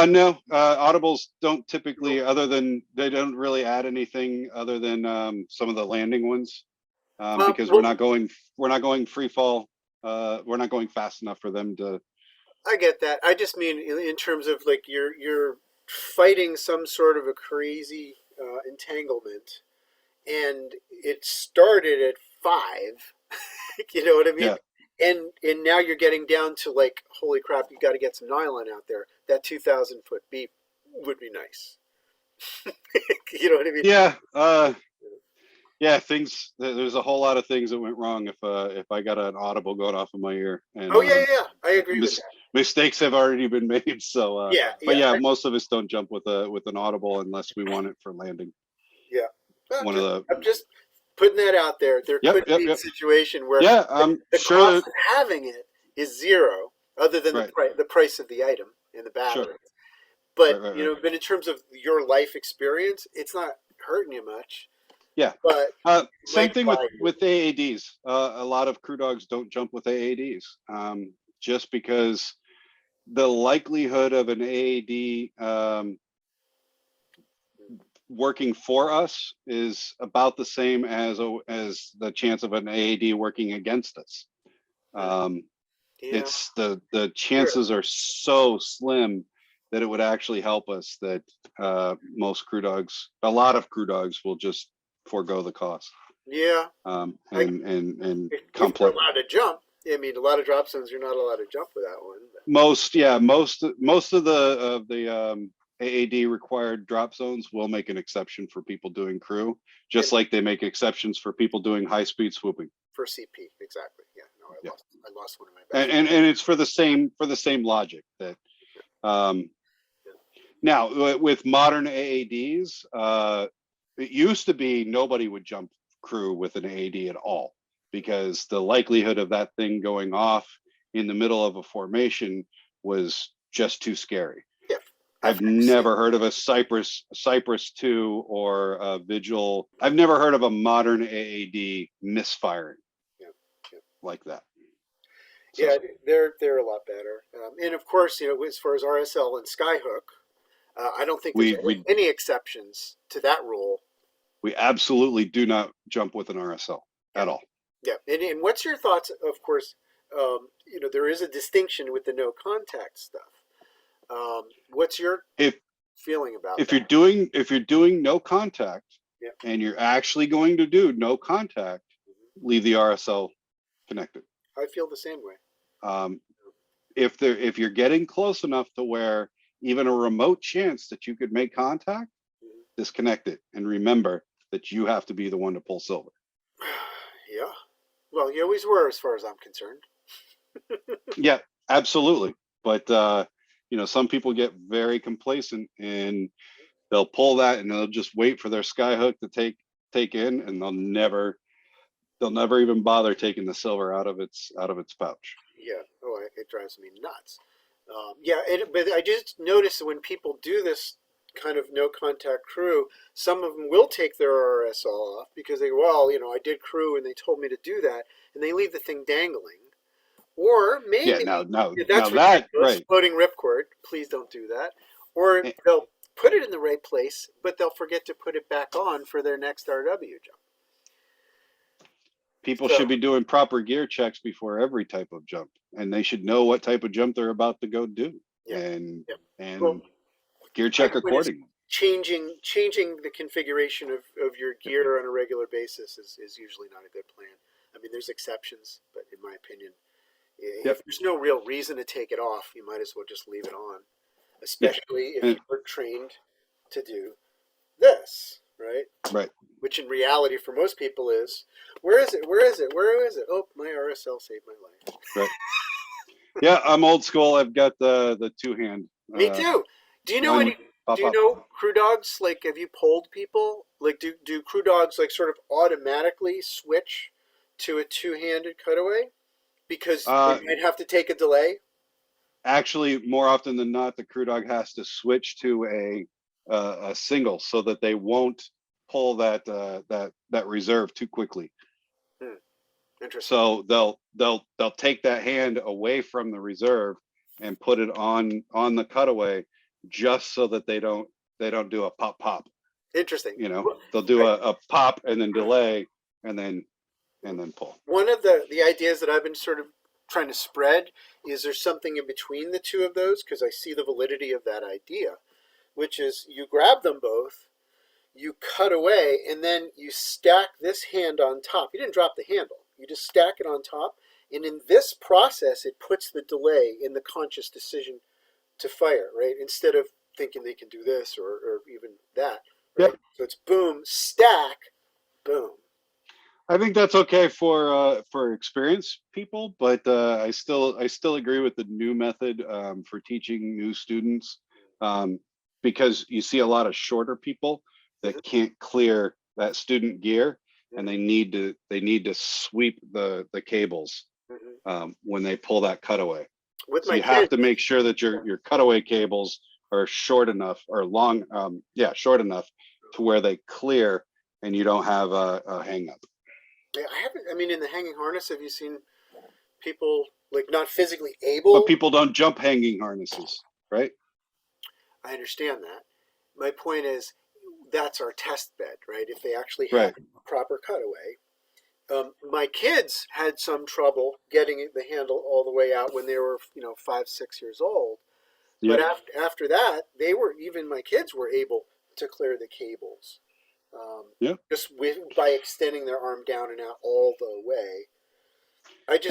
No, audibles don't typically, other than they don't really add anything other than some of the landing ones, because Well, we're not going free fall. We're not going fast enough for them to. I get that. I just mean in terms of like you're fighting some sort of a crazy entanglement, and it started at 5. You know what I mean? Yeah. And now you're getting down to like, holy crap, you got to get some nylon out there. That 2,000-foot beep would be nice. You know what I mean? Yeah. Yeah. There's a whole lot of things that went wrong if I got an audible going off of my ear, and Oh yeah. I agree with that. mistakes have already been made. So, Yeah, but yeah, yeah, most of us don't jump with an audible unless we want it for landing. yeah. Well, One of the. I'm just putting that out there. There Yep. could Yep. be a Yep. situation where Yeah. I'm the sure cost that. of having it is zero, other than Right. the price of the item and the Sure. battery. Right. But Right. you Right. know, but in terms of your life experience, it's not hurting you much. Yeah. But it Same might thing fly you. with AADs. A lot of crew dogs don't jump with AADs, just because the likelihood of an AAD working for us is about the same as the chance of an AAD working against us. Um, Yeah, it's the sure. chances are so slim that it would actually help us that most crew dogs, a lot of crew dogs, will just forego the cost. Yeah. I, And if we're complex. allowed to jump, I mean, a lot of drop zones you're not allowed to jump with that one. But Most of the AAD required drop zones will make an exception for people doing crew, just and like they make exceptions for people doing high speed swooping. for CP, exactly. Yeah. No, Yeah, I lost one of my best. and it's for the same logic that um, Yeah. now with modern AADs, it used to be nobody would jump crew with an AAD at all because the likelihood of that thing going off in the middle of a formation was just too scary. Yeah. I've FX. never heard of a Cypress 2 or a Vigil. I've never heard of a modern AAD misfiring Yeah. Yeah. like that. So Yeah, they're a lot better. And of course, you know, as far as RSL and Skyhook, I don't think there's we we any exceptions to that rule. we absolutely do not jump with an RSL Yeah. at all. Yeah. And what's your thoughts? Of course, you know, there is a distinction with the no contact stuff. What's your If feeling about if you're that? doing if you're doing no contact Yeah. and you're actually going to do no contact, Mhm. leave the RSL connected. I feel the same way. Um, if you're getting close enough to where even a remote chance that you could make contact, Mhm. disconnect it and remember that you have to be the one to pull silver. Yeah. Well, you always were, as far as I'm concerned. Yeah, absolutely. But some people get very complacent and they'll pull that and they'll just wait for their skyhook to take in, and they'll never even bother taking the silver out of its pouch. Yeah. Oh, it drives me nuts. Yeah, but I just noticed when people do this kind of no contact crew, some of them will take their RSL off because they, well, you know, I did crew and they told me to do that, and they leave the thing dangling. Or Yeah, maybe now that's that ridiculous, right. floating ripcord. Please don't do that. Or Eh, they'll put it in the right place, but they'll forget to put it back on for their next RW jump. People So should be doing proper gear checks before every type of jump, and they should know what type of jump they're about to go do, yeah, and yeah. Well, and gear my check point is accordingly. changing the configuration of your gear on a regular basis is usually not a good plan. I mean, there's exceptions, but in my opinion, Yep. if there's no real reason to take it off, you might as well just leave it on, Yeah. especially if And, you're trained to do this, right? right. Which in reality for most people is, where is it? Where is it? Where is it? Oh, my RSL saved my life. Right. Yeah, I'm old school. I've got the two hand. Me too. Do you know One any? pop Do you up. know crew dogs? Like, have you polled people? Like, do crew dogs like sort of automatically switch to a two-handed cutaway because they Uh, might have to take a delay? Actually, more often than not, the crew dog has to switch to a single so that they won't pull that reserve too quickly. Hmm, interesting. So they'll take that hand away from the reserve and put it on the cutaway just so that they don't do a pop pop. Interesting. They'll do Right. a pop and then delay and then pull. One of the ideas that I've been sort of trying to spread is there's something in between the two of those because I see the validity of that idea, which is you grab them both, you cut away, and then you stack this hand on top. You didn't drop the handle, you just stack it on top. And in this process, it puts the delay in the conscious decision to fire, right? Instead of thinking they can do this or even that, right? Yep. So it's boom, stack, boom. I think that's okay for experienced people, but I still agree with the new method for teaching new students, um, because you see a lot of shorter people Mm-hmm, that can't clear that student gear, and mm-hmm, they need to sweep the cables mm-hmm. when they pull that cutaway. with So my you have kids. to make sure that your cutaway cables are short enough or long, short enough to where they clear and you don't have a hang up. Yeah, I haven't. I mean, in the hanging harness, have you seen people like not physically But able? people don't jump hanging harnesses, right? I understand that. My point is, that's our test bed, right? If they actually have Right. a proper cutaway. My kids had some trouble getting the handle all the way out when they were, 5, 6 years old. But Yep. after that, even my kids were able to clear the cables, Yep. just by extending their arm down and out all the way.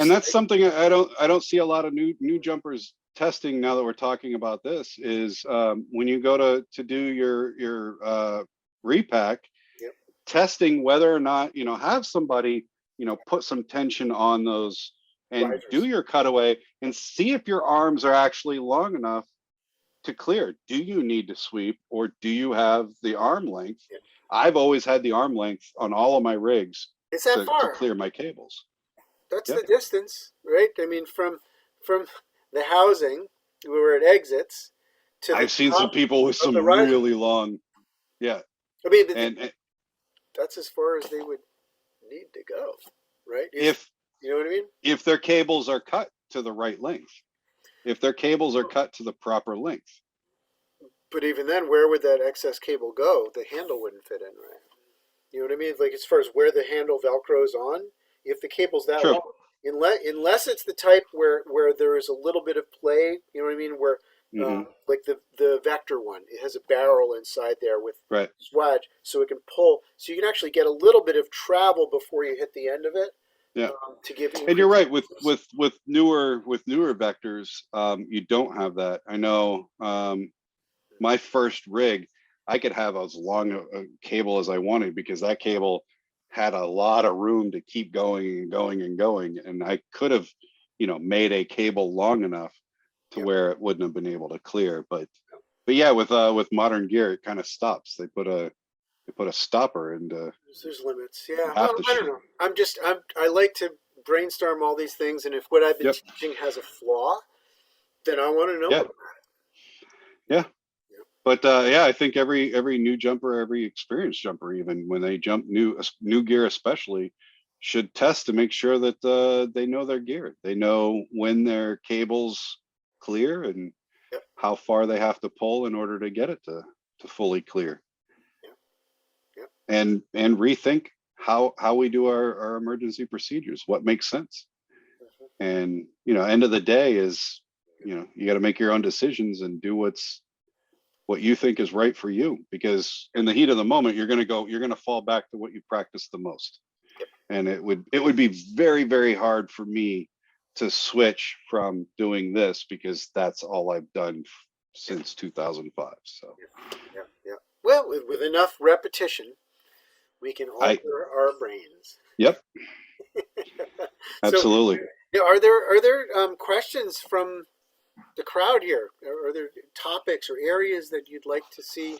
And that's something I don't see a lot of new jumpers testing now that we're talking about this is when you go to do your repack, Yep. testing whether or not, have somebody, put some tension on those and do Risers. your cutaway and see if your arms are actually long enough to clear. Do you need to sweep or do you have the arm length? Yeah. I've always had the arm length on all of my rigs It's that to far. clear my cables. That's Yeah. the distance, right? I mean, from the housing where it exits to the I've seen some top people with of the some riser. really long, yeah. I mean, And that's as far as they would need to go, right? if You know what I mean? if their cables are cut to the right length, if their cables are cut to the proper length, But even then, where would that excess cable go? The handle wouldn't fit in, right? You know what I mean? Like as far as where the handle velcros on, if the cable's that true. long, unless it's the type where there is a little bit of play, you know what I mean? Where Hmm. like the Vector one, it has a barrel inside there with Right. swage, so it can pull, so you can actually get a little bit of travel before you hit the end of it, Yeah. to give And you're increased right emphasis. with newer vectors, you don't have that. I know my first rig, I could have as long a cable as I wanted because that cable had a lot of room to keep going and going and going. And I could have, made a cable long enough to Yep. where it wouldn't have been able to clear. But yeah, with modern gear, it kind of stops. They put a stopper and There's limits. you Yeah. have Well, to I don't know. I like to brainstorm all these things, and if what I've been yep. teaching has a flaw, then I want to know Yeah. about Yeah. it. But yeah, I think every new jumper, every experienced jumper, even when they jump new gear, especially, should test to make sure that they know their gear. They know when their cables clear and Yep. how far they have to pull in order to get it to fully clear. Yep. Yep. And rethink how we do our emergency procedures. What makes sense? Mhm. And end of the day is you got to make your own decisions and do what you think is right for you, because in the heat of the moment you're going to fall back to what you practice the most. Yep. And it would be very, very hard for me to switch from doing this because that's all I've done since 2005. So Yeah. Yeah. Well, with enough repetition, we can I alter our brains. yep, So, absolutely. yeah, are there questions from the crowd here? Are there topics or areas that you'd like to see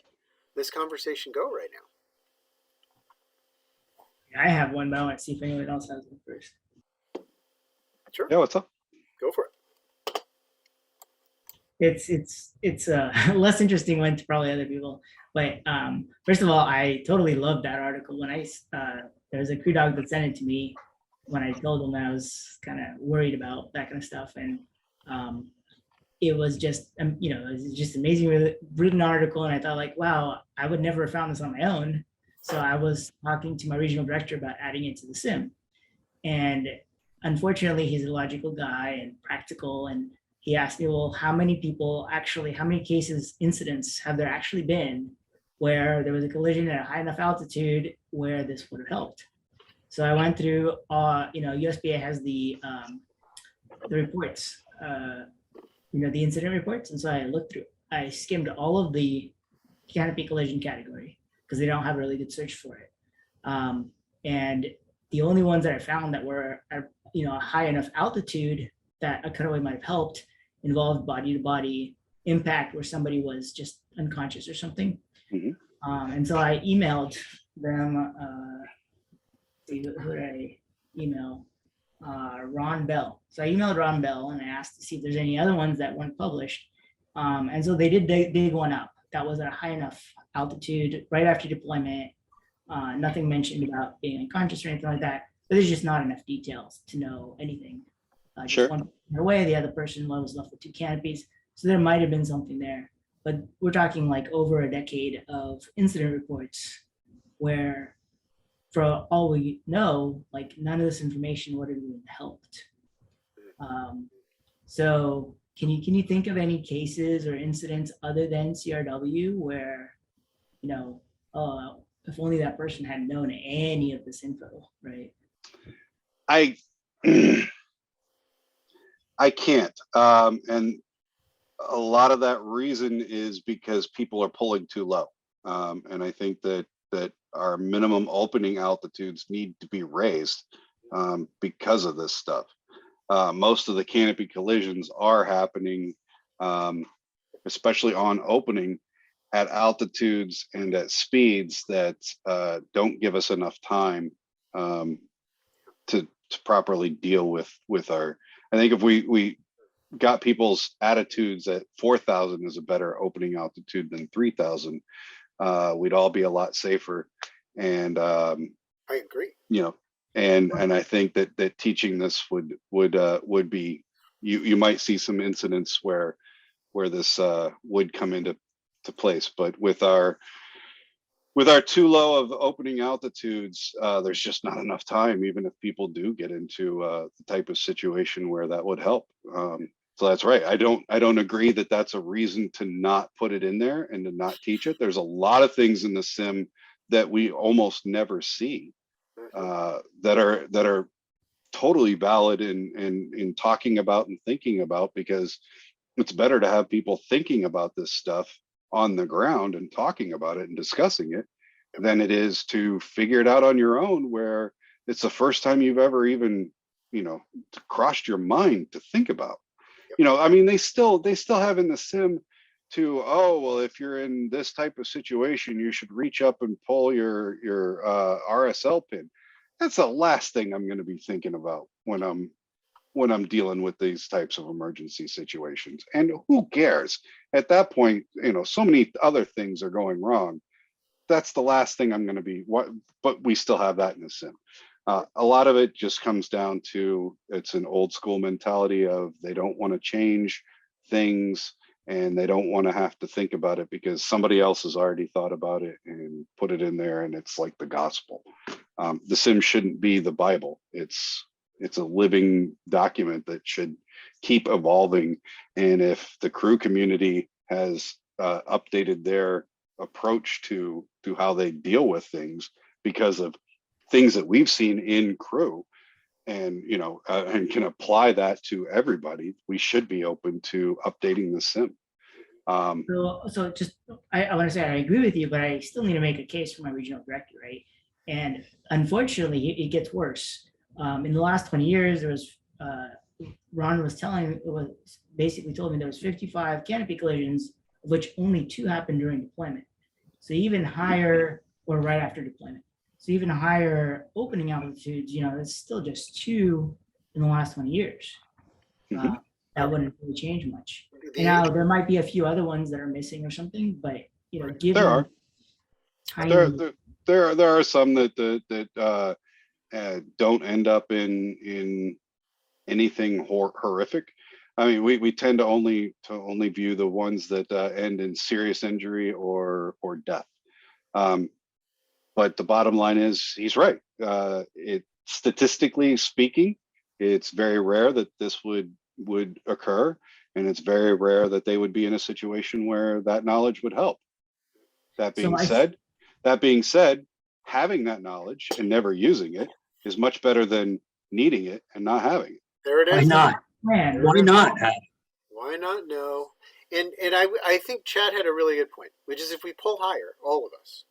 this conversation go right now? I have one, but I want to see if anyone else has one first. Sure, Yeah, what's up? go for it. It's a less interesting one to probably other people, but first of all, I totally loved that article. When there was a crew dog that sent it to me when I told him that I was kind of worried about that kind of stuff, and it was just it was just amazing written article, and I thought like, wow, I would never have found this on my own. So I was talking to my regional director about adding it to the sim, and unfortunately, he's a logical guy and practical, and he asked me, well, how many cases, incidents have there actually been where there was a collision at a high enough altitude where this would have helped? So I went through, USBA has the reports, the incident reports. And so I skimmed all of the canopy collision category because they don't have a really good search for it. And the only ones that I found that were at, a high enough altitude that a cutaway might have helped involved body to body impact where somebody was just unconscious or something. Mm-hmm. And so I emailed them, who did I email? Ron Bell. So I emailed Ron Bell and I asked to see if there's any other ones that weren't published. And so they did dig one up that was at a high enough altitude right after deployment. Nothing mentioned about being unconscious or anything like that. But there's just not enough details to know anything. Just Sure. one person away, the other person was left with 2 canopies. So there might have been something there. But we're talking like over a decade of incident reports where, for all we know, like none of this information would have even helped. So can you think of any cases or incidents other than CRW where, if only that person had known any of this info, right? I I can't. And a lot of that reason is because people are pulling too low. And I think that our minimum opening altitudes need to be raised because of this stuff. Most of the canopy collisions are happening, especially on opening, at altitudes and at speeds that don't give us enough time to properly deal with our. I think if we got people's attitudes at 4,000 is a better opening altitude than 3,000, we'd all be a lot safer. And I agree. And I think that teaching this would be, you might see some incidents where this would come into place, but with our too low of opening altitudes, there's just not enough time, even if people do get into the type of situation where that would help. So that's right. I don't agree that that's a reason to not put it in there and to not teach it. There's a lot of things in the sim that we almost never see that are totally valid in talking about and thinking about, because it's better to have people thinking about this stuff on the ground and talking about it and discussing it than it is to figure it out on your own, where it's the first time you've ever even crossed your mind to think about. I mean, they still have in the sim to, oh, well, if you're in this type of situation, you should reach up and pull your RSL pin. That's the last thing I'm going to be thinking about when I'm dealing with these types of emergency situations. And who cares at that point? So many other things are going wrong. That's the last thing I'm going to be. But we still have that in the sim. A lot of it just comes down to, it's an old school mentality of they don't want to change things and they don't want to have to think about it because somebody else has already thought about it and put it in there, and it's like the gospel. The sim shouldn't be the Bible. It's a living document that should keep evolving. And if the crew community has updated their approach to how they deal with things because of things that we've seen in crew, and and can apply that to everybody, we should be open to updating the sim. So just, I want to say I agree with you, but I still need to make a case for my regional director, right? And unfortunately, it gets worse. In the last 20 years, there was, Ron was basically told me there was 55 canopy collisions, of which only 2 happened during deployment. So even higher, or right after deployment. So even higher opening altitudes, it's still just 2 in the last 20 years. That wouldn't really change much. And now there might be a few other ones that are missing or something, but given there are some that don't end up in anything horrific. I mean, we tend to only view the ones that end in serious injury or death. But the bottom line is, he's right. Statistically speaking, it's very rare that this would occur, and it's very rare that they would be in a situation where that knowledge would help. That being said, having that knowledge and never using it is much better than needing it and not having it. There it is. Why not? Man, Why not? Why not? No. And I think Chad had a really good point, which is if we pull higher, all of us,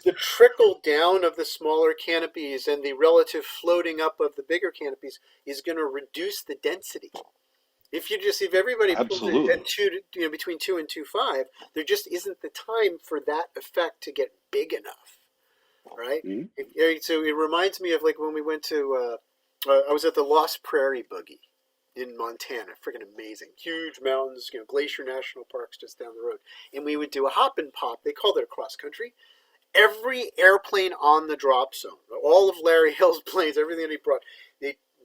the trickle down of the smaller canopies and the relative floating up of the bigger canopies is going to reduce the density. If everybody pulls it at between 2 and 2.5, there just isn't the time for that effect to get big enough, right? So it reminds me of like when we went to, I was at the Lost Prairie Boogie in Montana. Freaking amazing. Huge mountains, Glacier National Park's just down the road. And we would do a hop and pop. They called it a cross country. Every airplane on the drop zone, all of Larry Hill's planes, everything that he brought,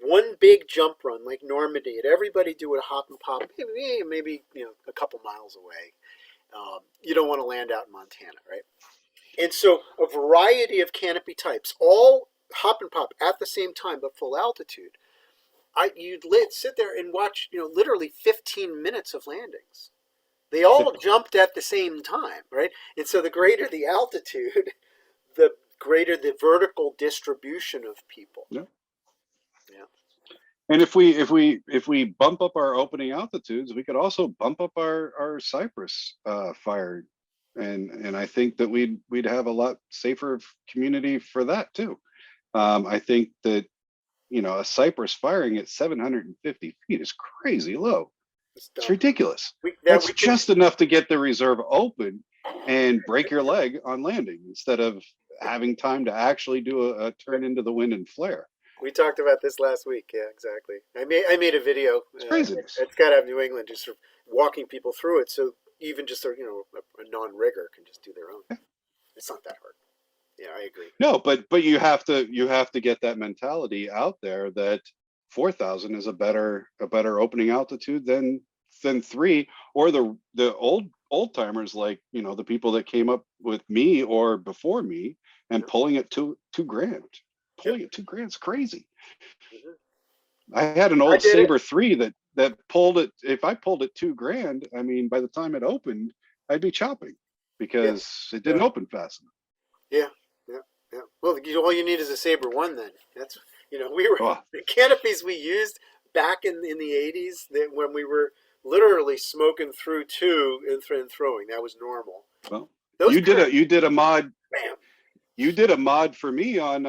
one big jump run like Normandy, and everybody do a hop and pop, maybe a couple miles away. You don't want to land out in Montana, right? And so a variety of canopy types, all hop and pop at the same time, but full altitude. You'd sit there and watch, literally 15 minutes of landings. They all jumped at the same time, right? And so the greater the altitude, the greater the vertical distribution of people. Yeah. Yeah. And if we bump up our opening altitudes, we could also bump up our cypress fire, and I think that we'd have a lot safer community for that too. I think that a cypress firing at 750 feet is crazy low. It's ridiculous. That's just enough to get the reserve open and break your leg on landing instead of having time to actually do a turn into the wind and flare. We talked about this last week. Yeah, exactly. I made a video. It's craziness. At Skydive New England, just sort of walking people through it, so even just a non-rigger can just do their own. Yeah. It's not that hard. Yeah, I agree. No, but you have to get that mentality out there that 4,000 is a better opening altitude than 3, or the old timers like the people that came up with me or before me and pulling it $2 grand. Pulling it $2 grand is crazy. I had an old Sabre 3 that pulled it. If I pulled it $2 grand, I mean, by the time it opened, I'd be chopping because it didn't open fast enough. Yeah. Well, all you need is a Sabre 1 then. That's the canopies we used back in the 80s when we were literally smoking through 2 and throwing. That was normal. Well, you did a mod. Bam. You did a mod for me on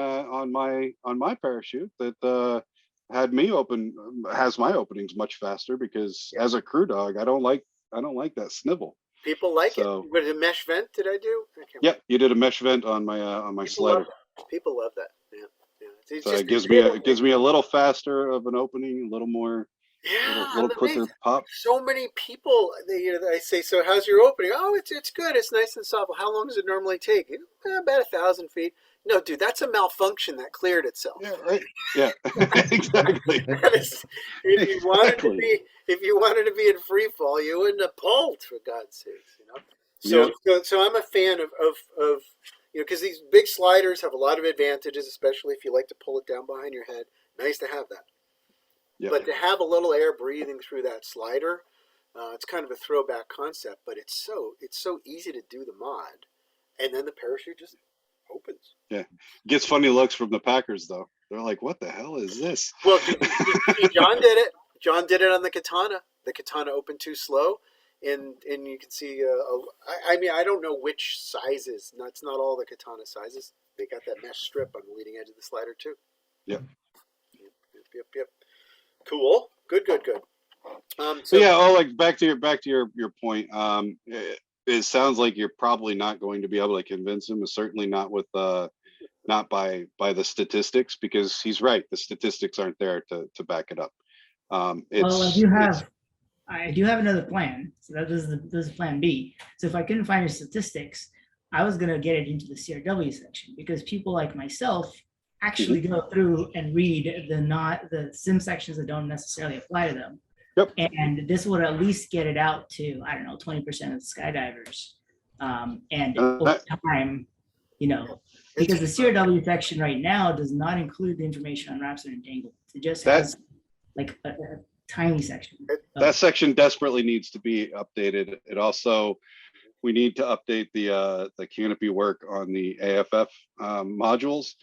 my parachute that has my openings much faster because as a crew dog, I don't like that snivel. People like it. What, a mesh vent did I do? You did a mesh vent on my slider. People love that. Yeah. So it gives me a little faster of an opening, a little more. Yeah, a little quicker pop. So many people, I say, so how's your opening? Oh, it's good. It's nice and soft. Well, how long does it normally take? About 1,000 feet. No, dude, that's a malfunction that cleared itself. Yeah, right. Yeah, exactly. If you wanted to be in free fall, you wouldn't have pulled, for God's sakes. So I'm a fan of because these big sliders have a lot of advantages, especially if you like to pull it down behind your head. Nice to have that. Yep. But to have a little air breathing through that slider, it's kind of a throwback concept, but it's so easy to do the mod, and then the parachute just opens. Yeah, gets funny looks from the Packers though. They're like, "What the hell is this?" Well, John did it. John did it on the Katana. The Katana opened too slow, and you can see. I don't know which sizes. It's not all the Katana sizes. They got that mesh strip on the leading edge of the slider too. Yep. Yep. Cool. Good. Back to your point. It sounds like you're probably not going to be able to convince him. Certainly not with not by the statistics, because he's right. The statistics aren't there to back it up. I do have another plan. So this is plan B. So if I couldn't find your statistics, I was gonna get it into the CRW section, because people like myself actually go through and read the sim sections that don't necessarily apply to them. Yep. And this would at least get it out to, 20% of the skydivers. And over time, because the CRW section right now does not include the information on wraps and entanglements. It just has like a tiny section. That section desperately needs to be updated. It also, we need to update the canopy work on the AFF modules.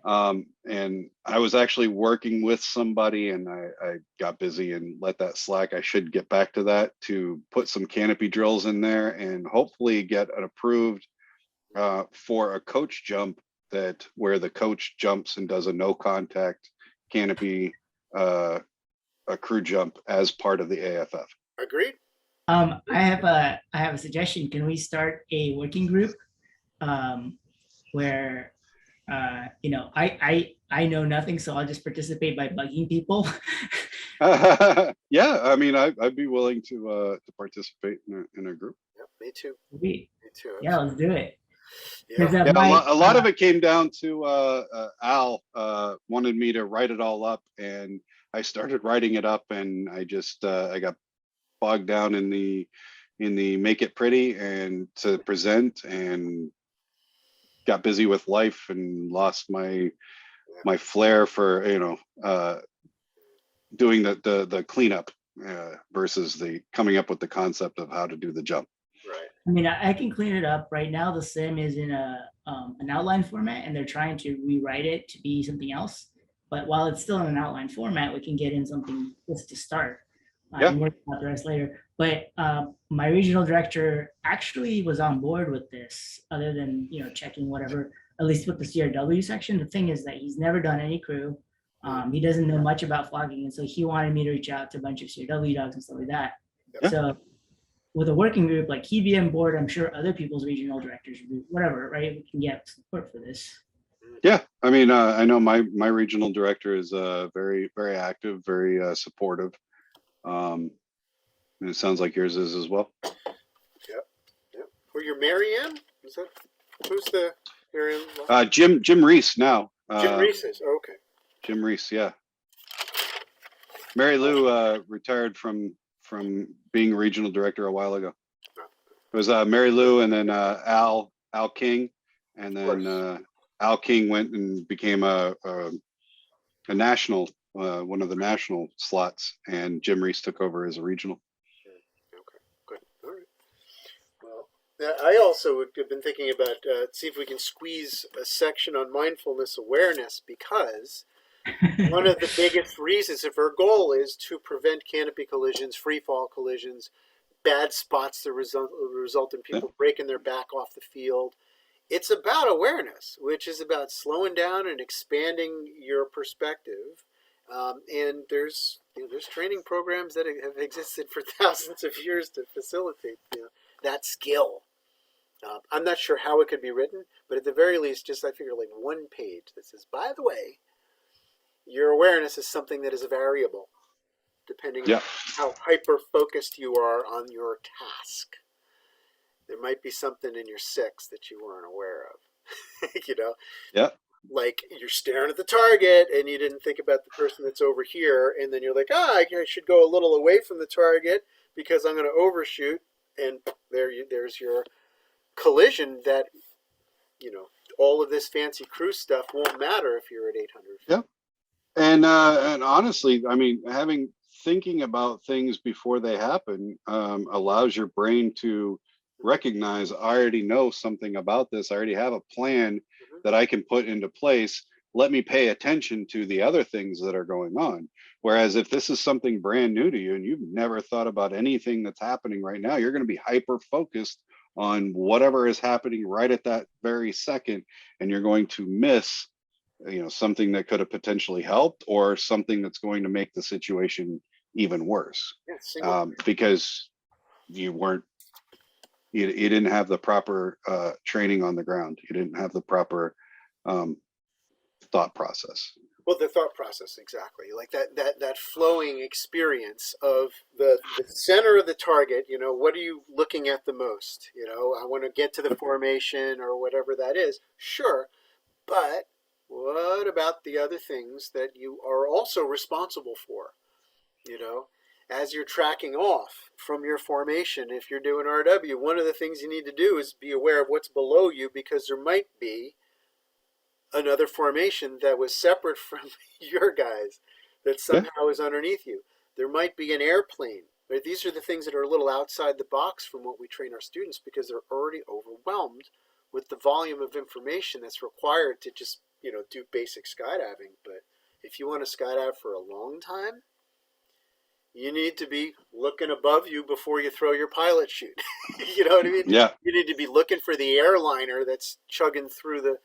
And I was actually working with somebody, and I got busy and let that slack. I should get back to that to put some canopy drills in there and hopefully get it approved for a coach jump, where the coach jumps and does a no contact canopy a crew jump as part of the AFF. Agreed. I have a suggestion. Can we start a working group where I know nothing, so I'll just participate by bugging people Yeah, I mean, I'd be willing to participate in a group. Yep, me too. Sweet. Me too. Yeah, let's do it. Yeah. Because Yeah, my a lot of it came down to Al wanted me to write it all up, and I started writing it up, and I got bogged down in the make it pretty and to present, and got busy with life and lost my flair for doing the cleanup versus the coming up with the concept of how to do the jump. Right. I mean, I can clean it up. Right now, the sim is in an outline format, and they're trying to rewrite it to be something else. But while it's still in an outline format, we can get in something just to start Yeah. and work out the rest later. But my regional director actually was on board with this, other than checking whatever, at least with the CRW section. The thing is that he's never done any crew. He doesn't know much about flogging, and so he wanted me to reach out to a bunch of CRW dogs and stuff like that. Yeah. So with a working group, like he'd be on board, I'm sure other people's regional directors would be, whatever, right? We can get support for this. Yeah, I mean, I know my regional director is very very active, very supportive. And it sounds like yours is as well. Yep. Yep. Or your Marianne? Is that who's the Marianne? Jim Reese now. Jim Reese is. Oh, okay. Jim Reese, yeah. Mary Lou retired from being regional director a while ago. It was Mary Lou, and then Al King, and then Al King went and became a national one of the national slots, and Jim Reese took over as a regional. Okay, good. All right. Well, I also have been thinking about see if we can squeeze a section on mindfulness awareness, because one of the biggest reasons, if our goal is to prevent canopy collisions, free fall collisions, bad spots that result in people breaking their back off the field, it's about awareness, which is about slowing down and expanding your perspective. And there's training programs that have existed for thousands of years to facilitate that skill. I'm not sure how it could be written, but at the very least, just I figure like one page that says, by the way, your awareness is something that is variable depending on how hyper focused you are on your task. There might be something in your six that you weren't aware of. Yeah. Like you're staring at the target and you didn't think about the person that's over here, and then you're like, I should go a little away from the target because I'm going to overshoot, and there's your collision. That all of this fancy crew stuff won't matter if you're at 800 feet. Yeah. And honestly, I mean, thinking about things before they happen allows your brain to recognize, I already know something about this. I already have a plan that I can put into place. Let me pay attention to the other things that are going on. Whereas if this is something brand new to you and you've never thought about anything that's happening right now, you're going to be hyper focused on whatever is happening right at that very second, and you're going to miss something that could have potentially helped, or something that's going to make the situation even worse, because you didn't have the proper training on the ground. You didn't have the proper thought process. Well, the thought process, exactly, like that flowing experience of the center of the target. What are you looking at the most? I want to get to the formation or whatever that is. Sure, but what about the other things that you are also responsible for? As you're tracking off from your formation, if you're doing RW, one of the things you need to do is be aware of what's below you, because there might be another formation that was separate from your guys that somehow is underneath you. There might be an airplane. Right? These are the things that are a little outside the box from what we train our students, because they're already overwhelmed with the volume of information that's required to just do basic skydiving. But if you want to skydive for a long time, you need to be looking above you before you throw your pilot chute. You know what I mean? Yeah. You need to be looking for the airliner that's chugging through the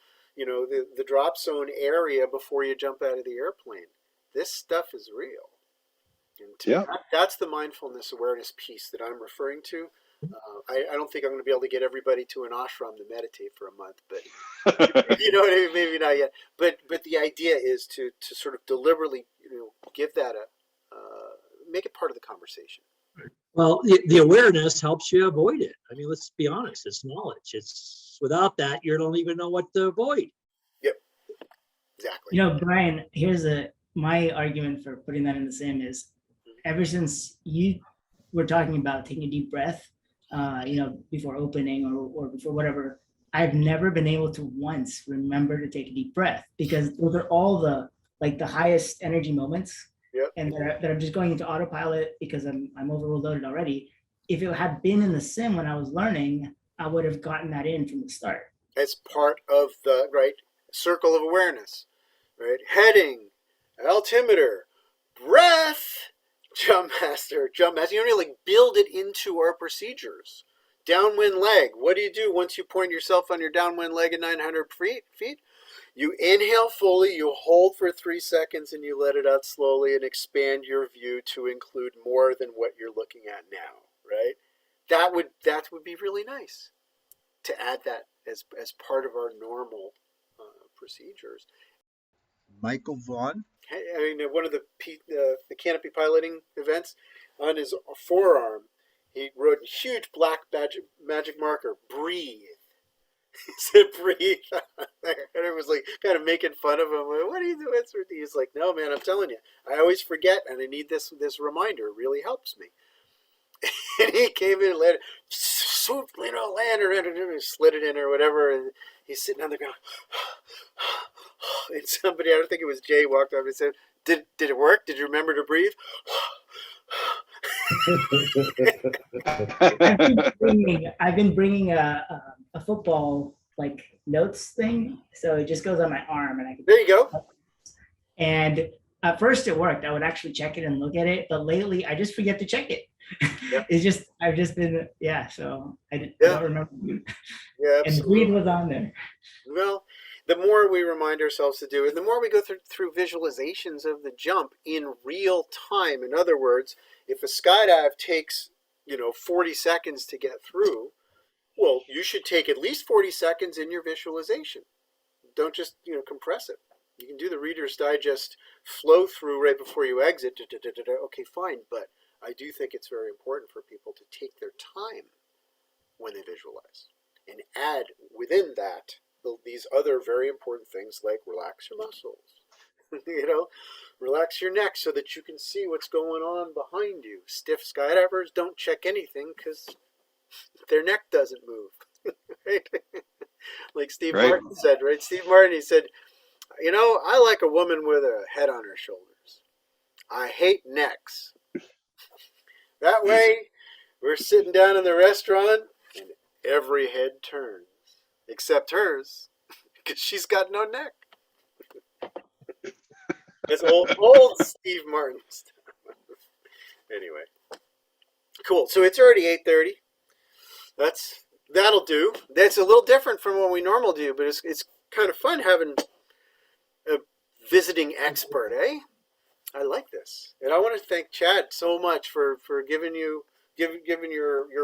drop zone area before you jump out of the airplane. This stuff is real. And to me, that's the mindfulness awareness piece that I'm referring to. I don't think I'm going to be able to get everybody to an ashram to meditate for a month, but you know what I mean? Maybe not yet. But the idea is to sort of deliberately give that make it part of the conversation. Well, the awareness helps you avoid it. I mean, let's be honest, it's knowledge. It's without that, you don't even know what to avoid. Yep, exactly. Brian, here's my argument for putting that in the sim is ever since you were talking about taking a deep breath, before opening or before whatever, I've never been able to once remember to take a deep breath because those are all the highest energy moments. Yep. And that I'm just going into autopilot because I'm overloaded already. If it had been in the sim when I was learning, I would have gotten that in from the start. As part of the circle of awareness, right? Heading, altimeter, breath, jump master. You really build it into our procedures. Downwind leg. What do you do once you point yourself on your downwind leg at 900 feet? You inhale fully, you hold for 3 seconds, and you let it out slowly and expand your view to include more than what you're looking at now, right? That would be really nice to add that as part of our normal procedures. Michael Vaughn. I mean, one of the canopy piloting events, on his forearm, he wrote in huge black magic marker, breathe. He said, breathe. And it was like kind of making fun of him. What are you doing? He's like, no, man, I'm telling you, I always forget, and I need this reminder. It really helps me. And he came in and landed, swoop, land around and slid it in or whatever. And he's sitting on the ground. And somebody, I don't think it was Jay, walked up and said, did it work? Did you remember to breathe? I've been bringing a football notes thing, so it just goes on my arm, and I can. There you go. And at first it worked. I would actually check it and look at it, but lately I just forget to check it. Yep. I've just been so I don't remember. Yeah, absolutely. And breathe was on there. Well, the more we remind ourselves to do it, the more we go through visualizations of the jump in real time. In other words, if a skydive takes 40 seconds to get through, well, you should take at least 40 seconds in your visualization. Don't just compress it. You can do the Reader's Digest flow through right before you exit. Okay, fine, but I do think it's very important for people to take their time when they visualize and add within that these other very important things like relax your muscles, relax your neck so that you can see what's going on behind you. Stiff skydivers don't check anything because their neck doesn't move. Right? Like Steve Martin said, right? Steve Martin, he said, I like a woman with a head on her shoulders. I hate necks. That way, we're sitting down in the restaurant and every head turns, except hers, because she's got no neck. It's old Steve Martin stuff. Anyway, cool. So it's already 8:30. That'll do. That's a little different from what we normally do, but it's kind of fun having a visiting expert, eh? I like this, and I want to thank Chad so much for giving your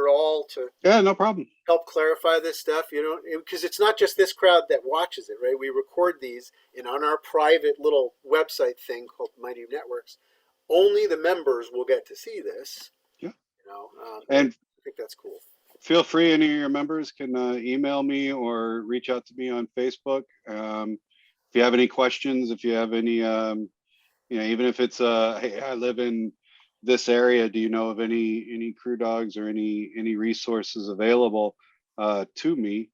all to no problem. Help clarify this stuff. Because it's not just this crowd that watches it, right? We record these, and on our private little website thing called Mighty Networks, only the members will get to see this. Yeah. And I think that's cool. Feel free, any of your members can email me or reach out to me on Facebook. If you have any questions, if you have any, even if it's, hey, I live in this area, do you know of any crew dogs or any resources available to me?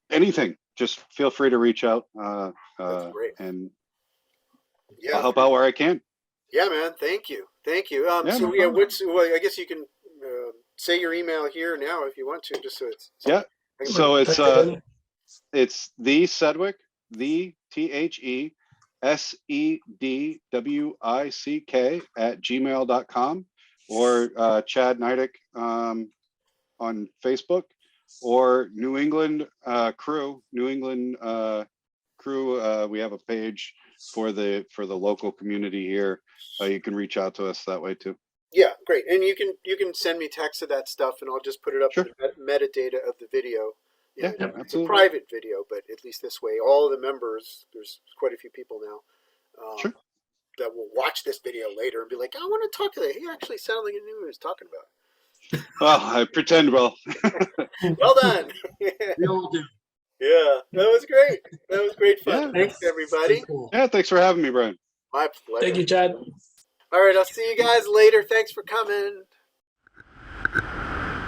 Anything, just feel free to reach out. That's great. And I'll help out where I can. Yeah, man. Thank you. I guess you can say your email here now if you want to, just so it's. Yeah. So it's the Sedwick, the TheSedwick @gmail.com, or Chad Neidigh on Facebook, or New England Crew. We have a page for the local community here. You can reach out to us that way too. Yeah, great. And you can send me text of that stuff, and I'll just put it up in the metadata of the video. It's absolutely. a private video, but at least this way, all of the members, there's quite a few people now, that will watch this video later and be like, I want to talk to that. He actually sounded like he knew what he was talking about. Well, I pretend well. Well done. We all do. Yeah, that was great. That was great fun. Yeah. Thanks, everybody. Cool. Yeah, thanks for having me, Brian. My pleasure. Thank you, Chad. All right, I'll see you guys later. Thanks for coming.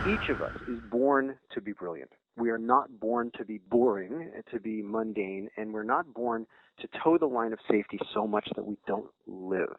Each of us is born to be brilliant. We are not born to be boring, to be mundane, and we're not born to toe the line of safety so much that we don't live.